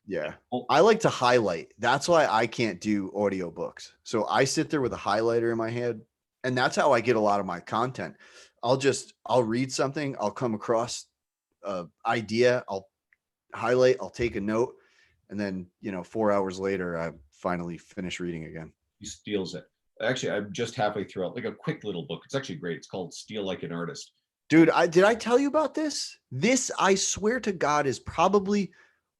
Yeah. Oh, I like to highlight. That's why I can't do audiobooks. So I sit there with a highlighter in my head, and that's how I get a lot of my content. I'll read something, I'll come across a idea, I'll highlight, I'll take a note, and then, 4 hours later I finally finish reading again. he steals it. Actually, I'm just halfway through it, like a quick little book. It's actually great. It's called Steal Like an Artist. Dude, did I tell you about this? This, I swear to God, is probably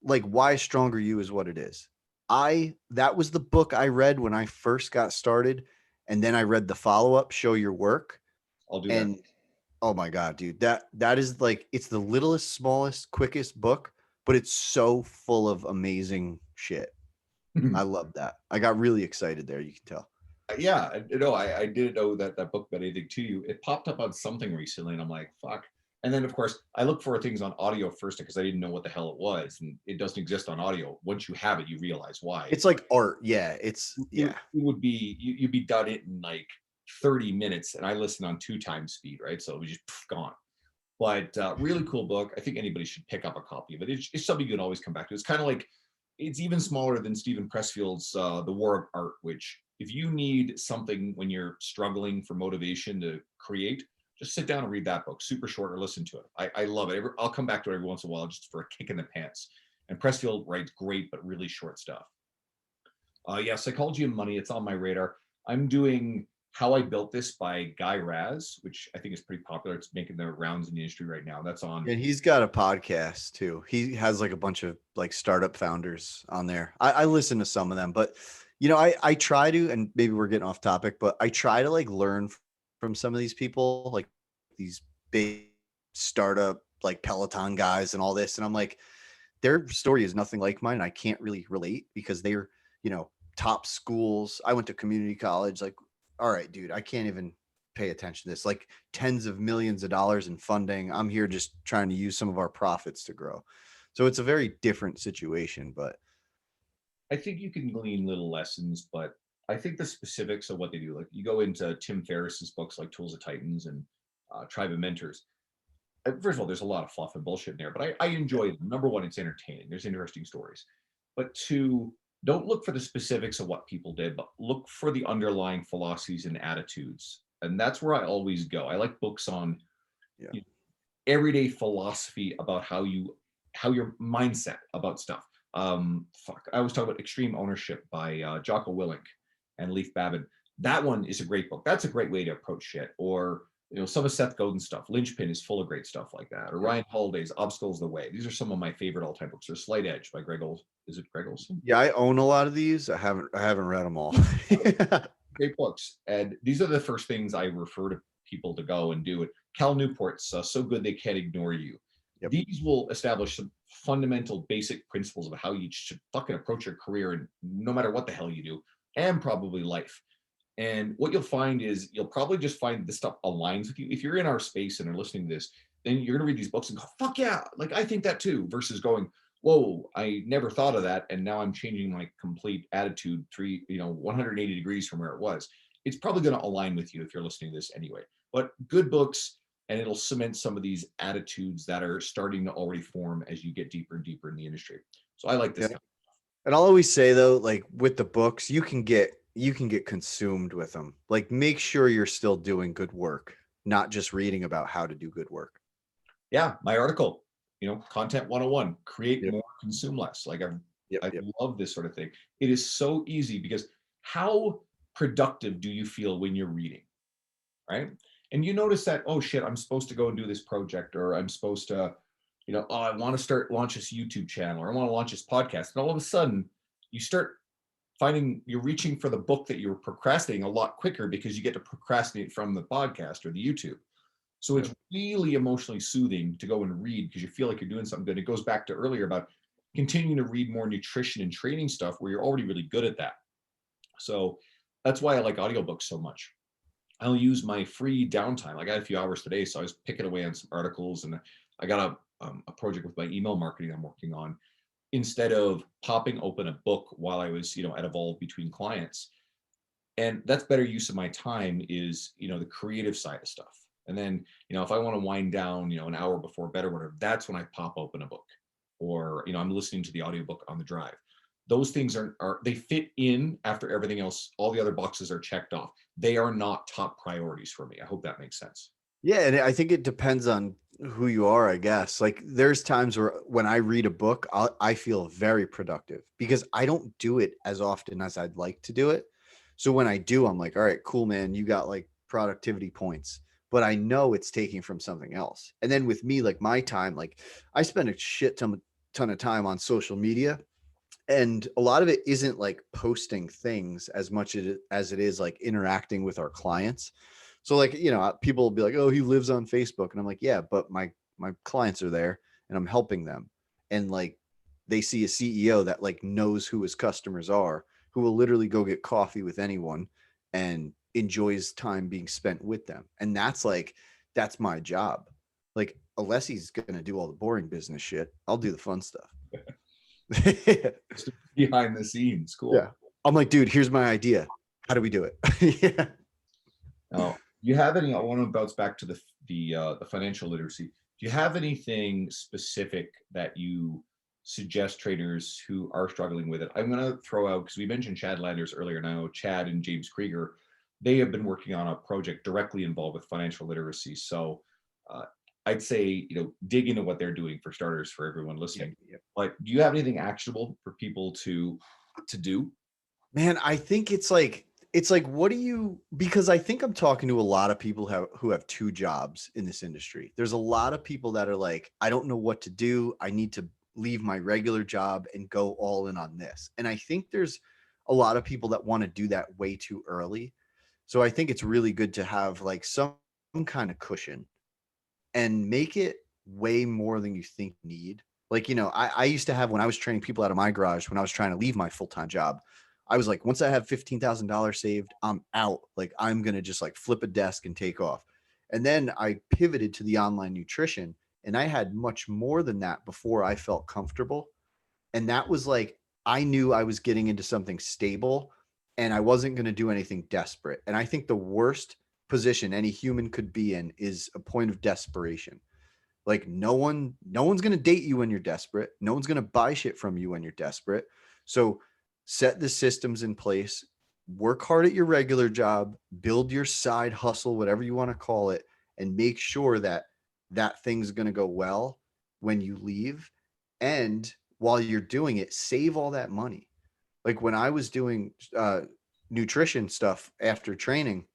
like Why Stronger You is what it is. That was the book I read when I first got started, and then I read the follow-up, Show Your Work. I'll do that. And oh my God, dude, that is like, it's the littlest, smallest, quickest book, but it's so full of amazing shit. I love that. I got really excited there, you can tell. Yeah, I didn't know that book meant anything to you. It popped up on something recently, and I'm like, fuck. And then, of course, I look for things on audio first because I didn't know what the hell it was, and it doesn't exist on audio. Once you have it, you realize why. It's like art. Yeah, It would be you'd be done it in like 30 minutes, and I listen on 2 times speed, right? So it was just gone. But really cool book. I think anybody should pick up a copy of it. It's something you can always come back to. It's kind of like, it's even smaller than Stephen Pressfield's The War of Art, which if you need something when you're struggling for motivation to create, just sit down and read that book. Super short, or listen to it. I love it. I'll come back to it every once in a while just for a kick in the pants. And Pressfield writes great, but really short stuff. Yeah, Psychology of Money. It's on my radar. I'm doing How I Built This by Guy Raz, which I think is pretty popular. It's making the rounds in the industry right now. That's on. And he's got a podcast too. He has like a bunch of like startup founders on there. I listen to some of them, but I try to, and maybe we're getting off topic, but I try to like learn from some of these people, like these big startup, like Peloton guys and all this. And I'm like, their story is nothing like mine. I can't really relate because they're, top schools. I went to community college. Like, all right, dude, I can't even pay attention to this. Like tens of millions of dollars in funding. I'm here just trying to use some of our profits to grow. So it's a very different situation, but I think you can glean little lessons, but I think the specifics of what they do, like you go into Tim Ferriss's books like Tools of Titans and Tribe of Mentors. First of all, there's a lot of fluff and bullshit in there, but I enjoy them. Number one, it's entertaining. There's interesting stories. But two, don't look for the specifics of what people did, but look for the underlying philosophies and attitudes. And that's where I always go. I like books on Yeah. you know, everyday philosophy about how your mindset about stuff. I was talking about Extreme Ownership by Jocko Willink and Leif Babin. That one is a great book. That's a great way to approach shit. Or some of Seth Godin stuff. Linchpin is full of great stuff like that. Or Ryan Holiday's Obstacles the Way. These are some of my favorite all-time books. There's Slight Edge by Greg Olson. Is it Greg Olson? Yeah, I own a lot of these. I haven't read them all. Great books. And these are the first things I refer to people to go and do it. Cal Newport's So Good They Can't Ignore You. Yep. These will establish some fundamental basic principles of how you should fucking approach your career, and no matter what the hell you do, and probably life. And what you'll find is you'll probably just find this stuff aligns with you. If you're in our space and are listening to this, then you're going to read these books and go, fuck yeah, like I think that too, versus going, whoa, I never thought of that. And now I'm changing my complete attitude 180 degrees from where it was. It's probably going to align with you if you're listening to this anyway. But good books, and it'll cement some of these attitudes that are starting to already form as you get deeper and deeper in the industry. So I like this. Yeah. And I'll always say though, like with the books, you can get consumed with them. Like make sure you're still doing good work, not just reading about how to do good work. Yeah, my article, Content 101, create Yep. more, consume less. Like I Yep. love this sort of thing. It is so easy because how productive do you feel when you're reading, right? And you notice that, oh shit, I'm supposed to go and do this project, or I'm supposed to, oh, I want to launch this YouTube channel, or I want to launch this podcast. And all of a sudden you start finding you're reaching for the book that you were procrastinating a lot quicker because you get to procrastinate from the podcast or the YouTube. So it's really emotionally soothing to go and read because you feel like you're doing something good. It goes back to earlier about continuing to read more nutrition and training stuff where you're already really good at that. So that's why I like audiobooks so much. I'll use my free downtime. I got a few hours today, so I was picking away on some articles, and I got a project with my email marketing I'm working on. Instead of popping open a book while I was, at Evolve between clients, and that's better use of my time is, the creative side of stuff. And then, if I want to wind down, an hour before bed or whatever, that's when I pop open a book, or I'm listening to the audiobook on the drive. Those things are they fit in after everything else, all the other boxes are checked off. They are not top priorities for me. I hope that makes sense. Yeah, and I think it depends on who you are, I guess. Like there's times where when I read a book, I feel very productive because I don't do it as often as I'd like to do it. So when I do, I'm like, all right, cool, man, you got like productivity points, but I know it's taking from something else. And then with me, like my time, like I spend a ton of time on social media, and a lot of it isn't like posting things as much as it is like interacting with our clients. So like, people will be like, oh, he lives on Facebook. And I'm like, yeah, but my clients are there and I'm helping them. And like, they see a CEO that like knows who his customers are, who will literally go get coffee with anyone and enjoys time being spent with them. And that's my job. Like, unless he's going to do all the boring business shit, I'll do the fun stuff. Behind the scenes. Cool. Yeah. I'm like, dude, here's my idea. How do we do it? Yeah. Now, you have any? I want to bounce back to the financial literacy. Do you have anything specific that you suggest traders who are struggling with it? I'm going to throw out, because we mentioned Chad Landers earlier. Now, Chad and James Krieger, they have been working on a project directly involved with financial literacy. So I'd say, dig into what they're doing for starters for everyone listening. Yep. But do you have anything actionable for people to do? Man, I think it's like, what do you, because I think I'm talking to a lot of people who have two jobs in this industry. There's a lot of people that are like, I don't know what to do. I need to leave my regular job and go all in on this. And I think there's a lot of people that want to do that way too early. So I think it's really good to have like some kind of cushion and make it way more than you think you need. Like, I used to have, when I was training people out of my garage, when I was trying to leave my full-time job, I was like, once I have $15,000 saved, I'm out. Like, I'm going to just like flip a desk and take off. And then I pivoted to the online nutrition, and I had much more than that before I felt comfortable. And that was like, I knew I was getting into something stable and I wasn't going to do anything desperate. And I think the worst position any human could be in is a point of desperation. Like no one's going to date you when you're desperate. No one's going to buy shit from you when you're desperate. So set the systems in place, work hard at your regular job, build your side hustle, whatever you want to call it, and make sure that that thing's going to go well when you leave. And while you're doing it, save all that money. Like when I was doing nutrition stuff after training,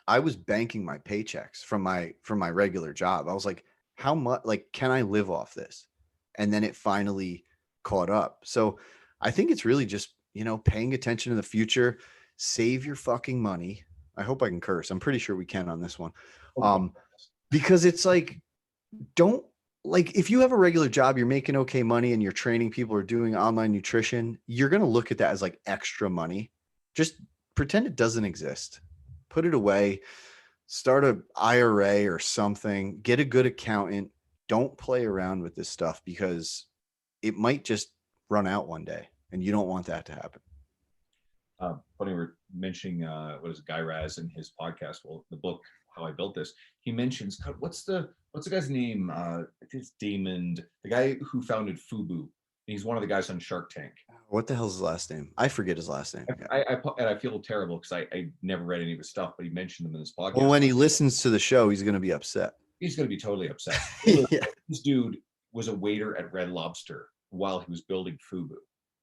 I was banking my paychecks from my regular job. I was like, how much like can I live off this? And then it finally caught up. So I think it's really just, paying attention to the future, save your fucking money. I hope I can curse. I'm pretty sure we can on this one. Okay. Because it's like, don't like if you have a regular job, you're making okay money and you're training people or doing online nutrition, you're going to look at that as like extra money. Just pretend it doesn't exist. Put it away, start a IRA or something, get a good accountant. Don't play around with this stuff because it might just run out one day and you don't want that to happen. Funny we're mentioning what is it, Guy Raz in his podcast, well, the book How I Built This. He mentions what's the guy's name? It's Damon, the guy who founded Fubu. He's one of the guys on Shark Tank. What the hell's his last name? I forget his last name. And I feel terrible because I never read any of his stuff, but he mentioned them in this podcast. Well, when he listens to the show, he's going to be upset. He's going to be totally upset. Yeah. This dude was a waiter at Red Lobster while he was building Fubu.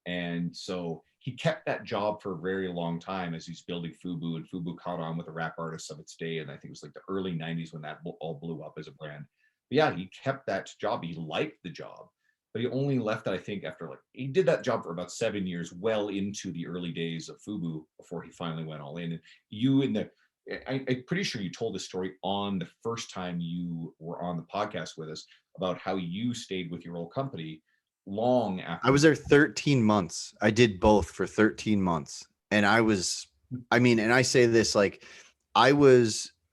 And so he kept that job for a very long time as he's building Fubu, and Fubu caught on with the rap artists of its day. And I think it was like the early 90s when that all blew up as a brand. But yeah, he kept that job. He liked the job, but he only left it, I think, after he did that job for about 7 years, well into the early days of Fubu before he finally went all in. And I'm pretty sure you told this story on the first time you were on the podcast with us about how you stayed with your old company long after. I was there 13 months. I did both for 13 months. And and I say this like I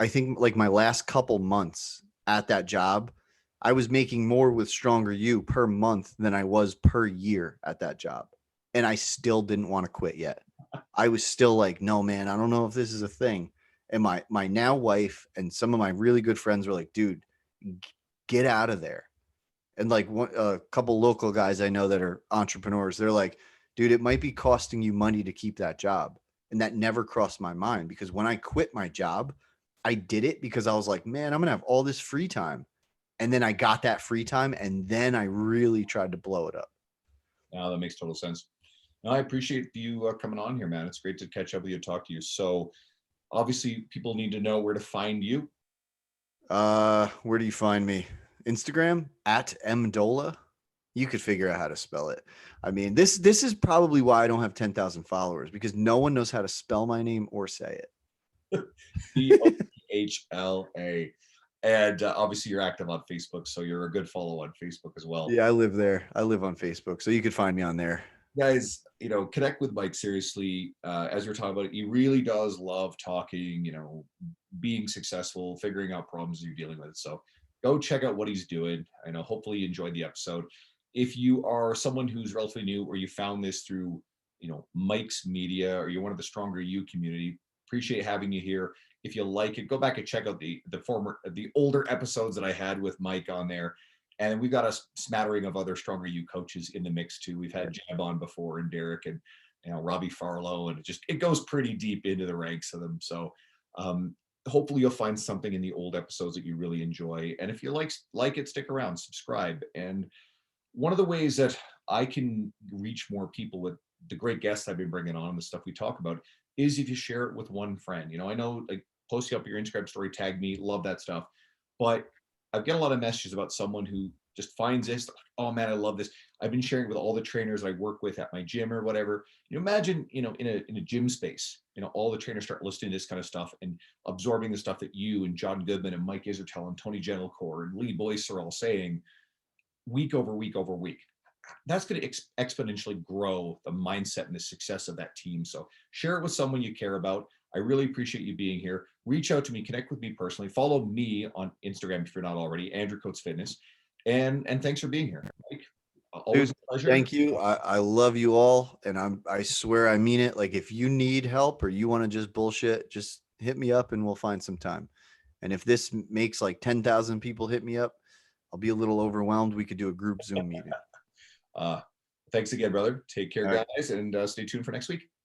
think like my last couple months at that job, I was making more with Stronger You per month than I was per year at that job. And I still didn't want to quit yet. I was still like, no, man, I don't know if this is a thing. And my now wife and some of my really good friends were like, dude, get out of there. And like a couple local guys I know that are entrepreneurs, they're like, dude, it might be costing you money to keep that job. And that never crossed my mind because when I quit my job, I did it because I was like, man, I'm going to have all this free time. And then I got that free time and then I really tried to blow it up. That makes total sense. No, I appreciate you coming on here, man. It's great to catch up with you, talk to you. So obviously people need to know where to find you. Where do you find me? Instagram at Doehla. You could figure out how to spell it. I mean, this is probably why I don't have 10,000 followers because no one knows how to spell my name or say it. Doehla. And obviously you're active on Facebook, so you're a good follow on Facebook as well. Yeah, I live there. I live on Facebook, so you could find me on there. Guys, connect with Mike seriously. As we're talking about it, he really does love talking, being successful, figuring out problems you're dealing with. So go check out what he's doing. I know hopefully you enjoyed the episode. If you are someone who's relatively new or you found this through, Mike's media or you're one of the Stronger You community, appreciate having you here. If you like it, go back and check out the older episodes that I had with Mike on there. And we've got a smattering of other Stronger You coaches in the mix too. We've had Jeb on before and Derek and Robbie Farlow, and it goes pretty deep into the ranks of them. So hopefully you'll find something in the old episodes that you really enjoy. And if you like it, stick around, subscribe. And one of the ways that I can reach more people with the great guests I've been bringing on and the stuff we talk about is if you share it with one friend. I know like posting up your Instagram story, tag me, love that stuff. But I've got a lot of messages about someone who just finds this, oh man, I love this. I've been sharing with all the trainers I work with at my gym or whatever. Imagine, in a gym space, all the trainers start listening to this kind of stuff and absorbing the stuff that you and John Goodman and Mike Isertel and Tony Gentilcore and Lee Boyce are all saying week over week over week. That's going to exponentially grow the mindset and the success of that team. So share it with someone you care about. I really appreciate you being here. Reach out to me, connect with me personally. Follow me on Instagram if you're not already, Andrew Coates Fitness. And thanks for being here, Mike. always Dude, a pleasure. thank you. I love you all. And I swear I mean it. Like if you need help or you want to just bullshit, just hit me up and we'll find some time. And if this makes like 10,000 people hit me up, I'll be a little overwhelmed. We could do a group Zoom meeting. Uh, thanks again, brother. Take care, All right. guys, and stay tuned for next week.